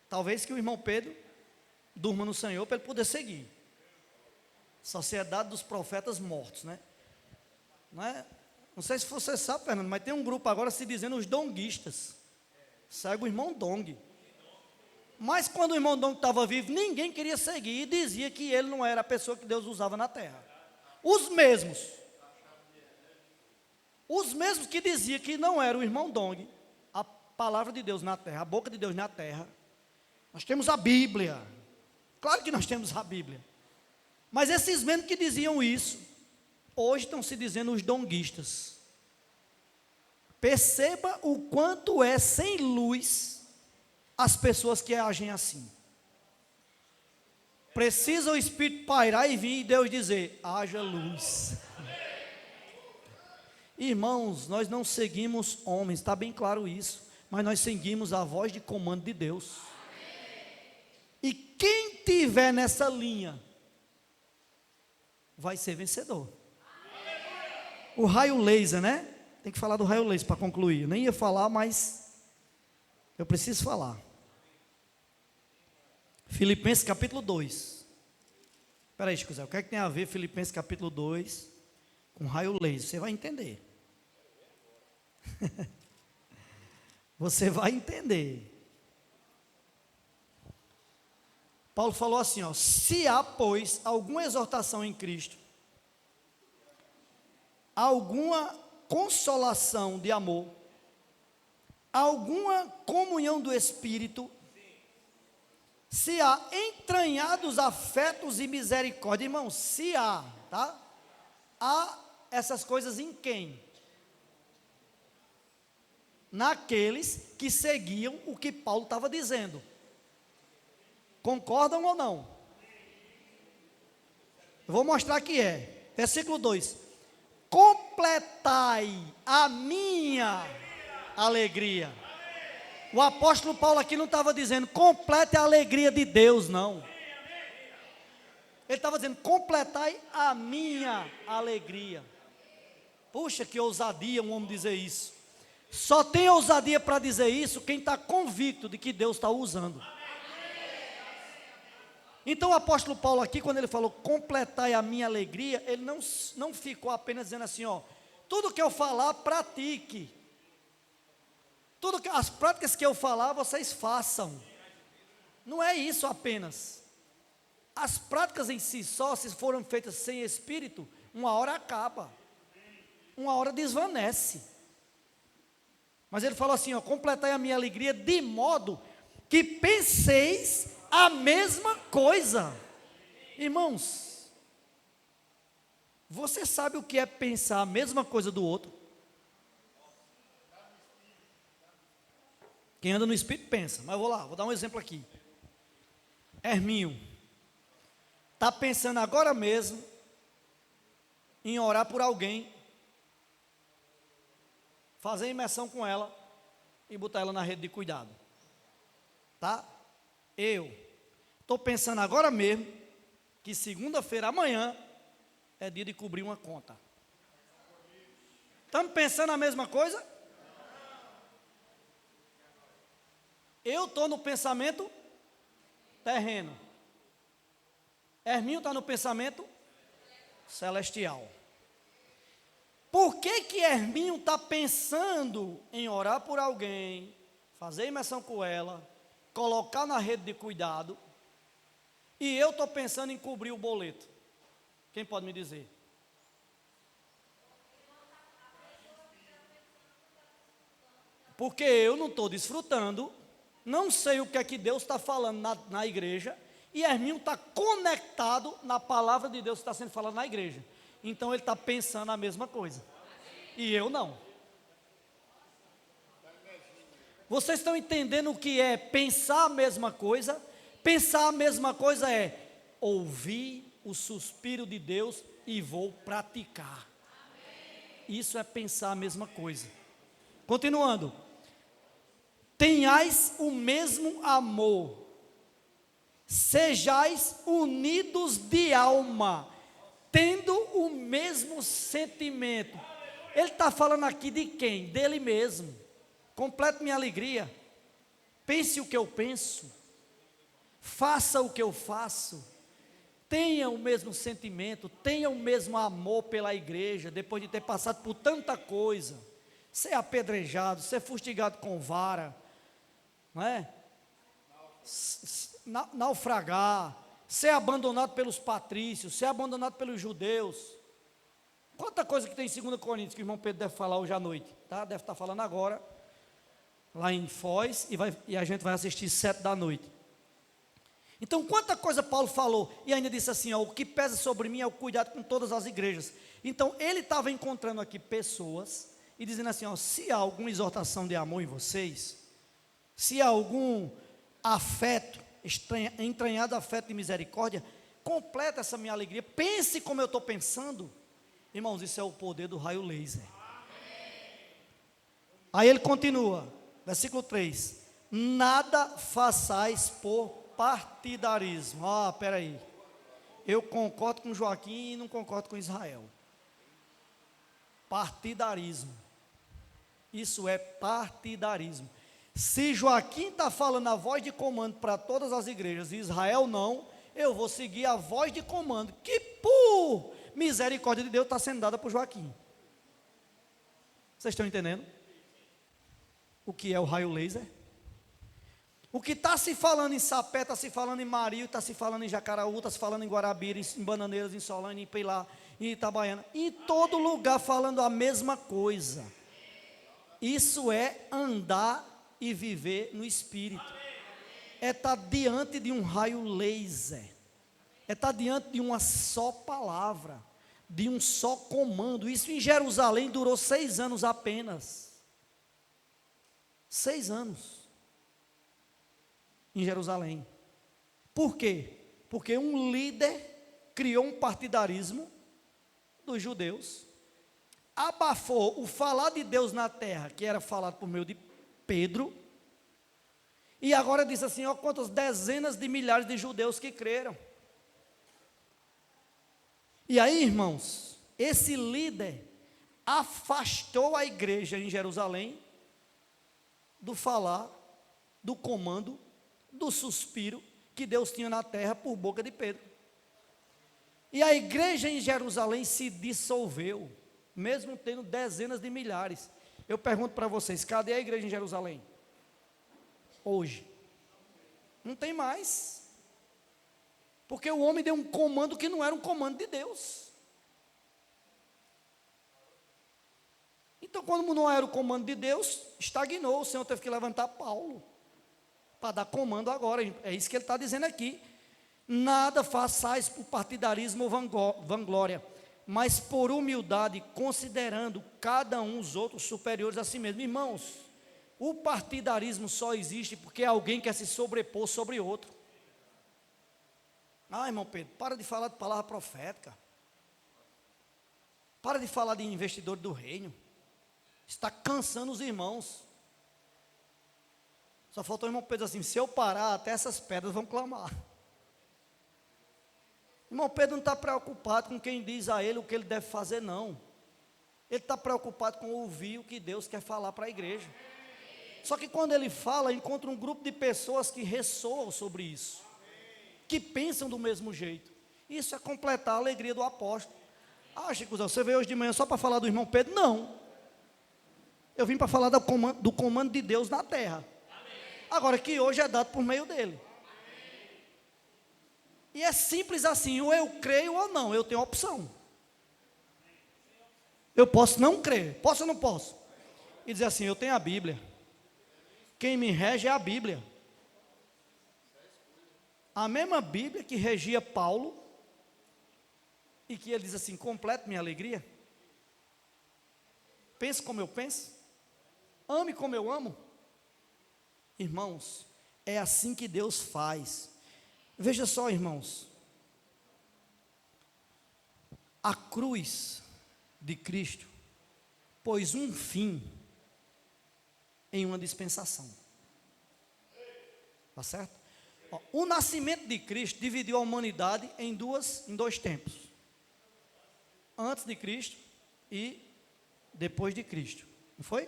Talvez que o irmão Pedro durma no Senhor para ele poder seguir. Sociedade dos profetas mortos, Não sei se você sabe, Fernando, mas tem um grupo agora se dizendo os donguistas. Segue o irmão Dong. Mas quando o irmão Dom estava vivo, ninguém queria seguir e dizia que ele não era a pessoa que Deus usava na terra. Os mesmos que diziam que não era o irmão Dong, a palavra de Deus na terra, a boca de Deus na terra. Nós temos a Bíblia. Claro que nós temos a Bíblia. Mas esses mesmos que diziam isso, hoje estão se dizendo os donguistas. Perceba o quanto é sem luz as pessoas que agem assim. Precisa o Espírito pairar e vir e Deus dizer, haja luz. Irmãos, nós não seguimos homens, está bem claro isso, mas nós seguimos a voz de comando de Deus. E quem tiver nessa linha, vai ser vencedor. O raio laser, né? Tem que falar do raio laser para concluir. Eu nem ia falar, mas eu preciso falar. Filipenses capítulo 2. Espera aí, Chico Zé, o que é que tem a ver Filipenses capítulo 2 com raio laser? Você vai entender. Você vai entender. Paulo falou assim, ó, se há, pois, alguma exortação em Cristo, alguma consolação de amor, alguma comunhão do Espírito, se há entranhados afetos e misericórdia, irmão, se há, tá? Há essas coisas em quem? Naqueles que seguiam o que Paulo estava dizendo. Concordam ou não? Eu vou mostrar que é. Versículo 2. Completai a minha alegria. O apóstolo Paulo aqui não estava dizendo complete a alegria de Deus, não. Ele estava dizendo completai a minha alegria. Puxa, que ousadia um homem dizer isso. Só tem ousadia para dizer isso quem está convicto de que Deus está usando. Então o apóstolo Paulo aqui, quando ele falou completai a minha alegria, ele não ficou apenas dizendo assim, ó, tudo que eu falar, pratique. As práticas que eu falar, vocês façam. Não é isso apenas. As práticas em si só, se foram feitas sem espírito, uma hora acaba. Uma hora desvanece. Mas ele falou assim, ó, completai a minha alegria de modo que penseis a mesma coisa. Irmãos, você sabe o que é pensar a mesma coisa do outro? Quem anda no Espírito pensa, mas vou dar um exemplo aqui. Herminho, está pensando agora mesmo em orar por alguém, fazer imersão com ela e botar ela na rede de cuidado. Tá? Eu estou pensando agora mesmo que segunda-feira, amanhã, é dia de cobrir uma conta. Estamos pensando a mesma coisa? Eu estou no pensamento terreno. Herminho está no pensamento celestial. Por que Herminho está pensando em orar por alguém, fazer imersão com ela, colocar na rede de cuidado, e eu estou pensando em cobrir o boleto? Quem pode me dizer? Porque eu não estou desfrutando, não sei o que é que Deus está falando na igreja, e Herminho está conectado na palavra de Deus que está sendo falada na igreja. Então ele está pensando a mesma coisa. E eu não. Vocês estão entendendo o que é pensar a mesma coisa? Pensar a mesma coisa é ouvir o suspiro de Deus e vou praticar. Isso é pensar a mesma coisa. Continuando. Tenhais o mesmo amor, sejais unidos de alma, tendo o mesmo sentimento. Ele está falando aqui de quem? Dele mesmo. Complete minha alegria. Pense o que eu penso. Faça o que eu faço. Tenha o mesmo sentimento, tenha o mesmo amor pela igreja, depois de ter passado por tanta coisa. Ser apedrejado, ser fustigado com vara, não é? naufragar, ser abandonado pelos patrícios, ser abandonado pelos judeus. Quanta coisa que tem em 2 Coríntios que o irmão Pedro deve falar hoje à noite, tá? Deve estar falando agora, lá em Foz, e a gente vai assistir 7 da noite. Então, quanta coisa Paulo falou, e ainda disse assim, ó, o que pesa sobre mim é o cuidado com todas as igrejas. Então, ele estava encontrando aqui pessoas, e dizendo assim, ó, se há alguma exortação de amor em vocês, se há algum afeto, entranhado afeto de misericórdia, completa essa minha alegria, pense como eu estou pensando. Irmãos, isso é o poder do raio laser. Aí ele continua, versículo 3, nada façais por partidarismo. Peraí, eu concordo com Joaquim e não concordo com Israel. Partidarismo, isso é partidarismo. Se Joaquim está falando a voz de comando para todas as igrejas e Israel não, eu vou seguir a voz de comando, que por misericórdia de Deus está sendo dada por Joaquim. Vocês estão entendendo? O que é o raio laser? O que está se falando em Sapé, está se falando em Mario, está se falando em Jacaraú, está se falando em Guarabira, em Bananeiras, em Solane, em Peilá, em Itabaiana, em todo lugar falando a mesma coisa. Isso é andar e viver no Espírito. É estar diante de um raio laser. É estar diante de uma só palavra, de um só comando. Isso em Jerusalém durou 6 anos apenas. 6 anos. Em Jerusalém. Por quê? Porque um líder criou um partidarismo dos judeus, abafou o falar de Deus na terra, que era falado por meio de Pedro, e agora diz assim, ó, quantas dezenas de milhares de judeus que creram. E aí, irmãos, esse líder afastou a igreja em Jerusalém do falar, do comando, do suspiro que Deus tinha na terra por boca de Pedro. E a igreja em Jerusalém se dissolveu, mesmo tendo dezenas de milhares. Eu pergunto para vocês, cadê a igreja em Jerusalém? Hoje. Não tem mais. Porque o homem deu um comando que não era um comando de Deus. Então, quando não era o comando de Deus, estagnou. O Senhor teve que levantar Paulo para dar comando agora. É isso que ele está dizendo aqui. Nada façais por partidarismo ou vanglória, mas por humildade, considerando cada um os outros superiores a si mesmo. Irmãos, o partidarismo só existe porque alguém quer se sobrepor sobre outro. Irmão Pedro, para de falar de palavra profética. Para de falar de investidor do reino. Está cansando os irmãos. Só faltou o irmão Pedro assim, se eu parar, até essas pedras vão clamar. Irmão Pedro não está preocupado com quem diz a ele o que ele deve fazer, não. Ele está preocupado com ouvir o que Deus quer falar para a igreja. Só que quando ele fala, encontra um grupo de pessoas que ressoam sobre isso, que pensam do mesmo jeito. Isso é completar a alegria do apóstolo. Chico, você veio hoje de manhã só para falar do irmão Pedro? Não. Eu vim para falar do comando de Deus na terra. Agora que hoje é dado por meio dele. E é simples assim, ou eu creio ou não, eu tenho opção. Eu posso não crer, posso ou não posso? E dizer assim, eu tenho a Bíblia. Quem me rege é a Bíblia. A mesma Bíblia que regia Paulo, e que ele diz assim, complete minha alegria. Pense como eu penso, ame como eu amo. Irmãos, é assim que Deus faz. Veja só, irmãos, a cruz de Cristo pôs um fim em uma dispensação. Está certo? O nascimento de Cristo dividiu a humanidade em dois tempos. Antes de Cristo e depois de Cristo. Não foi?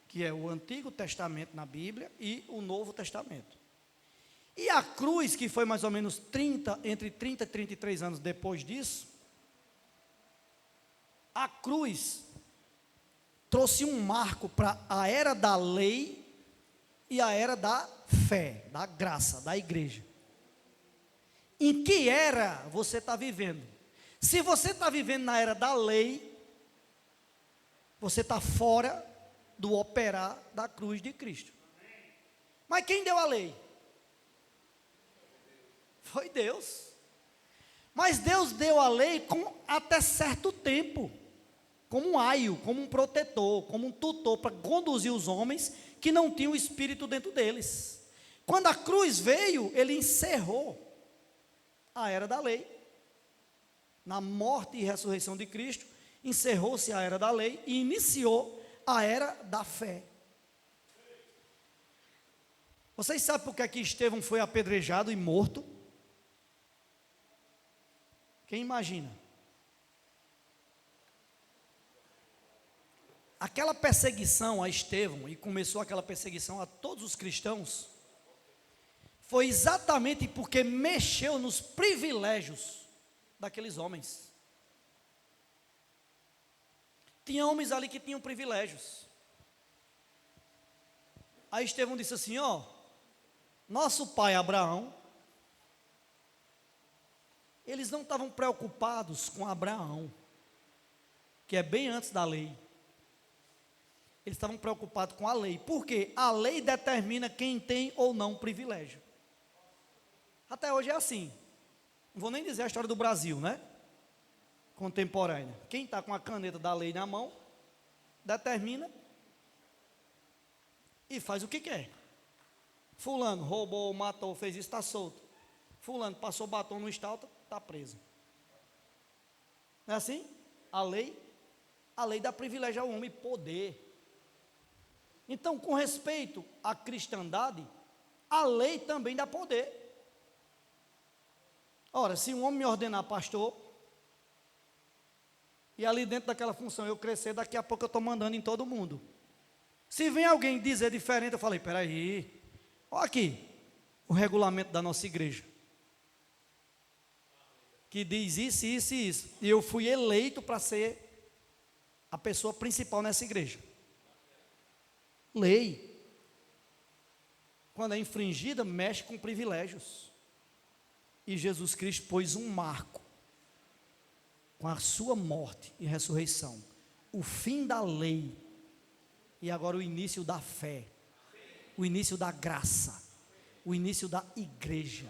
Que é o Antigo Testamento na Bíblia e o Novo Testamento. E a cruz, que foi mais ou menos entre 30 e 33 anos depois disso, a cruz trouxe um marco para a era da lei e a era da fé, da graça, da igreja. Em que era você está vivendo? Se você está vivendo na era da lei, você está fora do operar da cruz de Cristo. Mas quem deu a lei? Foi Deus. Mas Deus deu a lei com até certo tempo, como um aio, como um protetor, como um tutor, para conduzir os homens que não tinham o Espírito dentro deles. Quando a cruz veio, ele encerrou a era da lei. Na morte e ressurreição de Cristo, encerrou-se a era da lei e iniciou a era da fé. Vocês sabem por que Estevão foi apedrejado e morto? Quem imagina? Aquela perseguição a Estevão, e começou aquela perseguição a todos os cristãos, foi exatamente porque mexeu nos privilégios daqueles homens. Tinha homens ali que tinham privilégios. Aí Estevão disse assim: ó, nosso pai Abraão, eles não estavam preocupados com Abraão, que é bem antes da lei. Eles estavam preocupados com a lei, porque a lei determina quem tem ou não privilégio. Até hoje é assim. Não vou nem dizer a história do Brasil, né? Contemporânea. Quem está com a caneta da lei na mão, determina e faz o que quer. Fulano roubou, matou, fez isso, está solto. Fulano passou batom no estalto, está preso. Não é assim? A lei dá privilégio ao homem, poder. Então, com respeito à cristandade, a lei também dá poder. Ora, se um homem me ordenar pastor, e ali dentro daquela função eu crescer, daqui a pouco eu estou mandando em todo mundo. Se vem alguém dizer diferente, eu falei: peraí, olha aqui o regulamento da nossa igreja, que diz isso, isso e isso, e eu fui eleito para ser a pessoa principal nessa igreja. Lei, quando é infringida, mexe com privilégios. E Jesus Cristo pôs um marco com a sua morte e ressurreição, o fim da lei e agora o início da fé, o início da graça, o início da igreja.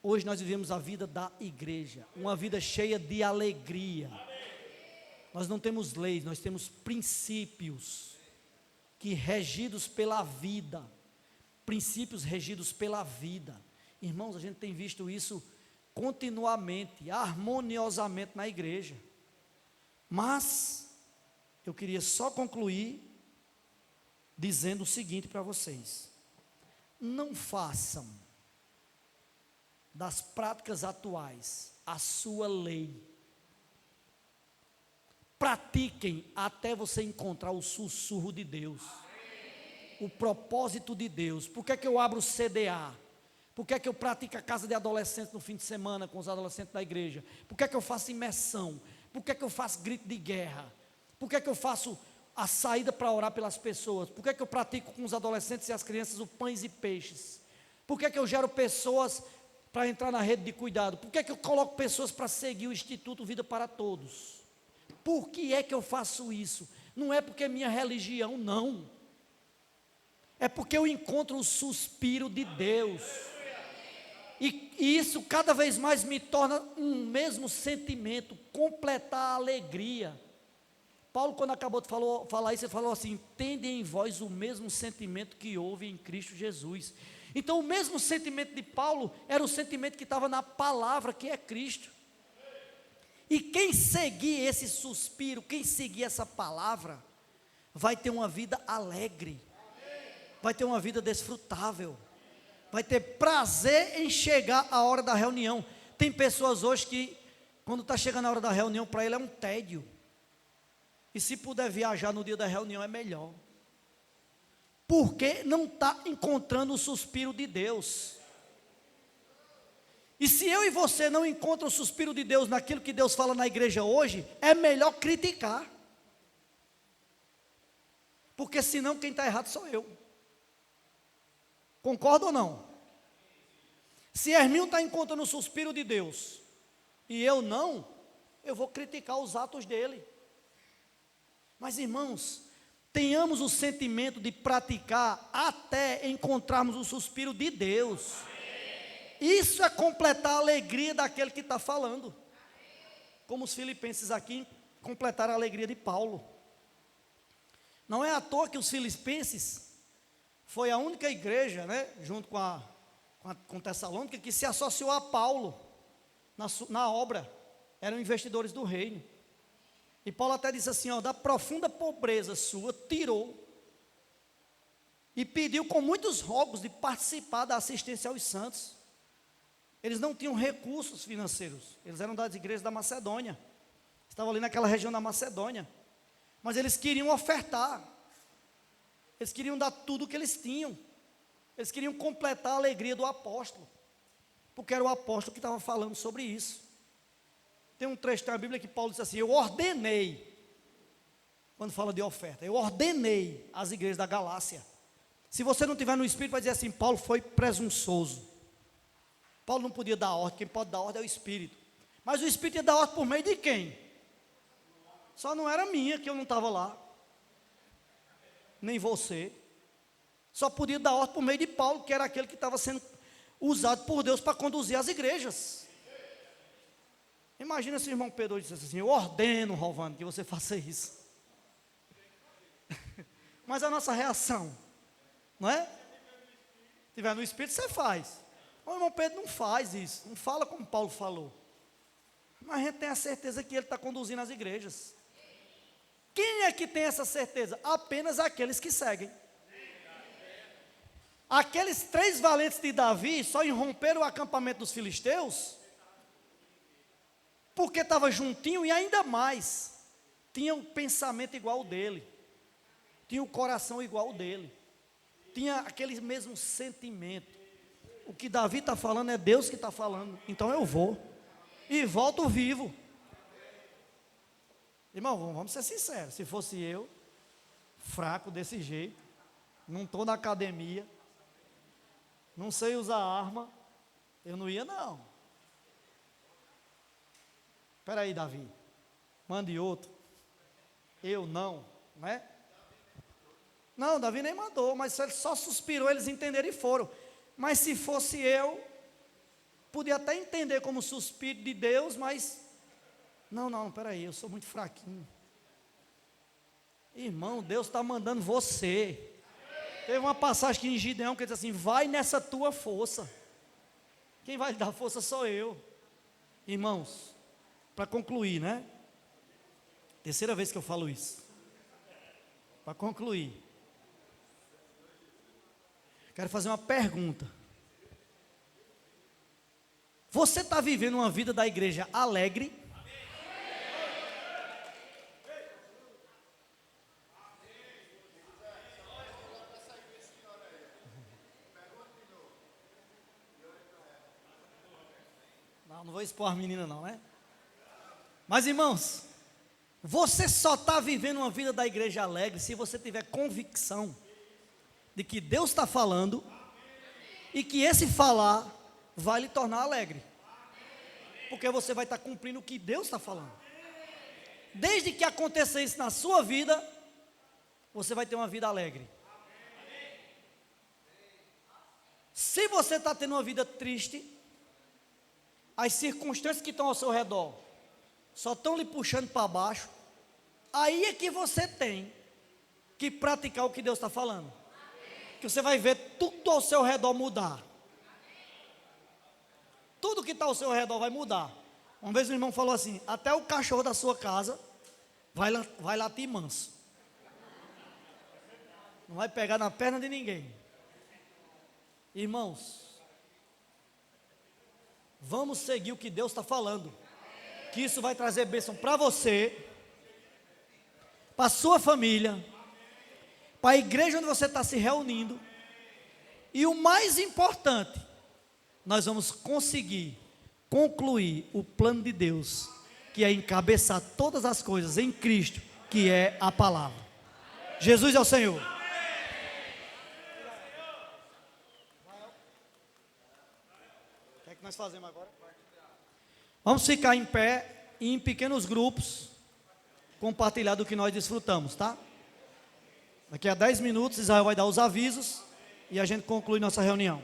Hoje nós vivemos a vida da igreja, uma vida cheia de alegria. Nós não temos leis, nós temos princípios que regidos pela vida, princípios regidos pela vida. Irmãos, a gente tem visto isso continuamente, harmoniosamente na igreja. Mas eu queria só concluir dizendo o seguinte para vocês: não façam das práticas atuais a sua lei. Pratiquem até você encontrar o sussurro de Deus, o propósito de Deus. Por que é que eu abro o CDA? Por que é que eu pratico a casa de adolescentes no fim de semana com os adolescentes da igreja? Por que é que eu faço imersão? Por que é que eu faço grito de guerra? Por que é que eu faço a saída para orar pelas pessoas? Por que é que eu pratico com os adolescentes e as crianças o pães e peixes? Por que é que eu gero pessoas para entrar na rede de cuidado? Por que é que eu coloco pessoas para seguir o Instituto Vida para Todos? Por que é que eu faço isso? Não é porque é minha religião, não. É porque eu encontro o suspiro de Deus. E isso cada vez mais me torna um mesmo sentimento, completar a alegria. Paulo, quando acabou de falar isso, ele falou assim: tende em vós o mesmo sentimento que houve em Cristo Jesus. Então o mesmo sentimento de Paulo era o sentimento que estava na palavra, que é Cristo. E quem seguir esse suspiro, quem seguir essa palavra, vai ter uma vida alegre, vai ter uma vida desfrutável, vai ter prazer em chegar a hora da reunião. Tem pessoas hoje que, quando está chegando a hora da reunião, para ele é um tédio. E se puder viajar no dia da reunião é melhor. Porque não está encontrando o suspiro de Deus. E se eu e você não encontram o suspiro de Deus naquilo que Deus fala na igreja hoje, é melhor criticar. Porque senão quem está errado sou eu. Concorda ou não? Se Herminho está encontrando o suspiro de Deus e eu não, eu vou criticar os atos dele. Mas, irmãos, tenhamos o sentimento de praticar até encontrarmos o suspiro de Deus. Isso é completar a alegria daquele que está falando. Como os filipenses aqui completaram a alegria de Paulo. Não é à toa que os filipenses foi a única igreja, né, junto com Tessalônica, que se associou a Paulo na obra. Eram investidores do reino. E Paulo até disse assim, ó, da profunda pobreza sua, tirou e pediu com muitos rogos de participar da assistência aos santos. Eles não tinham recursos financeiros, eles eram das igrejas da Macedônia, estavam ali naquela região da Macedônia, mas eles queriam ofertar, eles queriam dar tudo o que eles tinham, eles queriam completar a alegria do apóstolo, porque era o apóstolo que estava falando sobre isso. Tem um trecho na Bíblia que Paulo diz assim, eu ordenei, quando fala de oferta, eu ordenei às igrejas da Galácia. Se você não tiver no Espírito, vai dizer assim, Paulo foi presunçoso. Paulo não podia dar ordem, quem pode dar ordem é o Espírito. Mas o Espírito ia dar ordem por meio de quem? Só não era minha, que eu não estava lá. Nem você. Só podia dar ordem por meio de Paulo, que era aquele que estava sendo usado por Deus para conduzir as igrejas. Imagina se o irmão Pedro dissesse assim, eu ordeno, Rovando, que você faça isso. Mas a nossa reação, não é? Se tiver no Espírito, você faz. O irmão Pedro não faz isso, não fala como Paulo falou. Mas a gente tem a certeza que ele está conduzindo as igrejas. Quem é que tem essa certeza? Apenas aqueles que seguem. Aqueles 3 valentes de Davi só irromperam o acampamento dos filisteus porque estava juntinho e ainda mais, tinha um pensamento igual ao dele, tinha o coração igual ao dele, tinha aquele mesmo sentimento. O que Davi está falando é Deus que está falando, então eu vou, e volto vivo. Irmão, vamos ser sinceros, se fosse eu, fraco desse jeito, não estou na academia, não sei usar arma, eu não ia não. Espera aí, Davi, mande outro. Eu não, não é? Não, Davi nem mandou, mas ele só suspirou, eles entenderam e foram. Mas se fosse eu, podia até entender como suspiro de Deus, mas não, espera aí, eu sou muito fraquinho. Irmão, Deus está mandando você. Teve uma passagem aqui em Gideão que diz assim, vai nessa tua força. Quem vai lhe dar força sou eu. Irmãos, para concluir, né? Terceira vez que eu falo isso. Para concluir, quero fazer uma pergunta. Você está vivendo uma vida da igreja alegre? Não vou expor as meninas não, né? Mas irmãos, você só está vivendo uma vida da igreja alegre se você tiver convicção de que Deus está falando e que esse falar vai lhe tornar alegre, porque você vai estar cumprindo o que Deus está falando. Desde que aconteça isso na sua vida, você vai ter uma vida alegre. Se você está tendo uma vida triste, as circunstâncias que estão ao seu redor só estão lhe puxando para baixo, aí é que você tem que praticar o que Deus está falando. Que você vai ver tudo ao seu redor mudar. Tudo que está ao seu redor vai mudar. Uma vez o irmão falou assim, até o cachorro da sua casa vai latir manso. Não vai pegar na perna de ninguém. Irmãos, vamos seguir o que Deus está falando. Que isso vai trazer bênção para você, para a sua família, para a igreja onde você está se reunindo. E o mais importante, nós vamos conseguir concluir o plano de Deus, que é encabeçar todas as coisas em Cristo, que é a palavra. Jesus é o Senhor. Nós fazemos agora. Vamos ficar em pé e em pequenos grupos compartilhar do que nós desfrutamos, tá? Daqui a 10 minutos Israel vai dar os avisos e a gente conclui nossa reunião.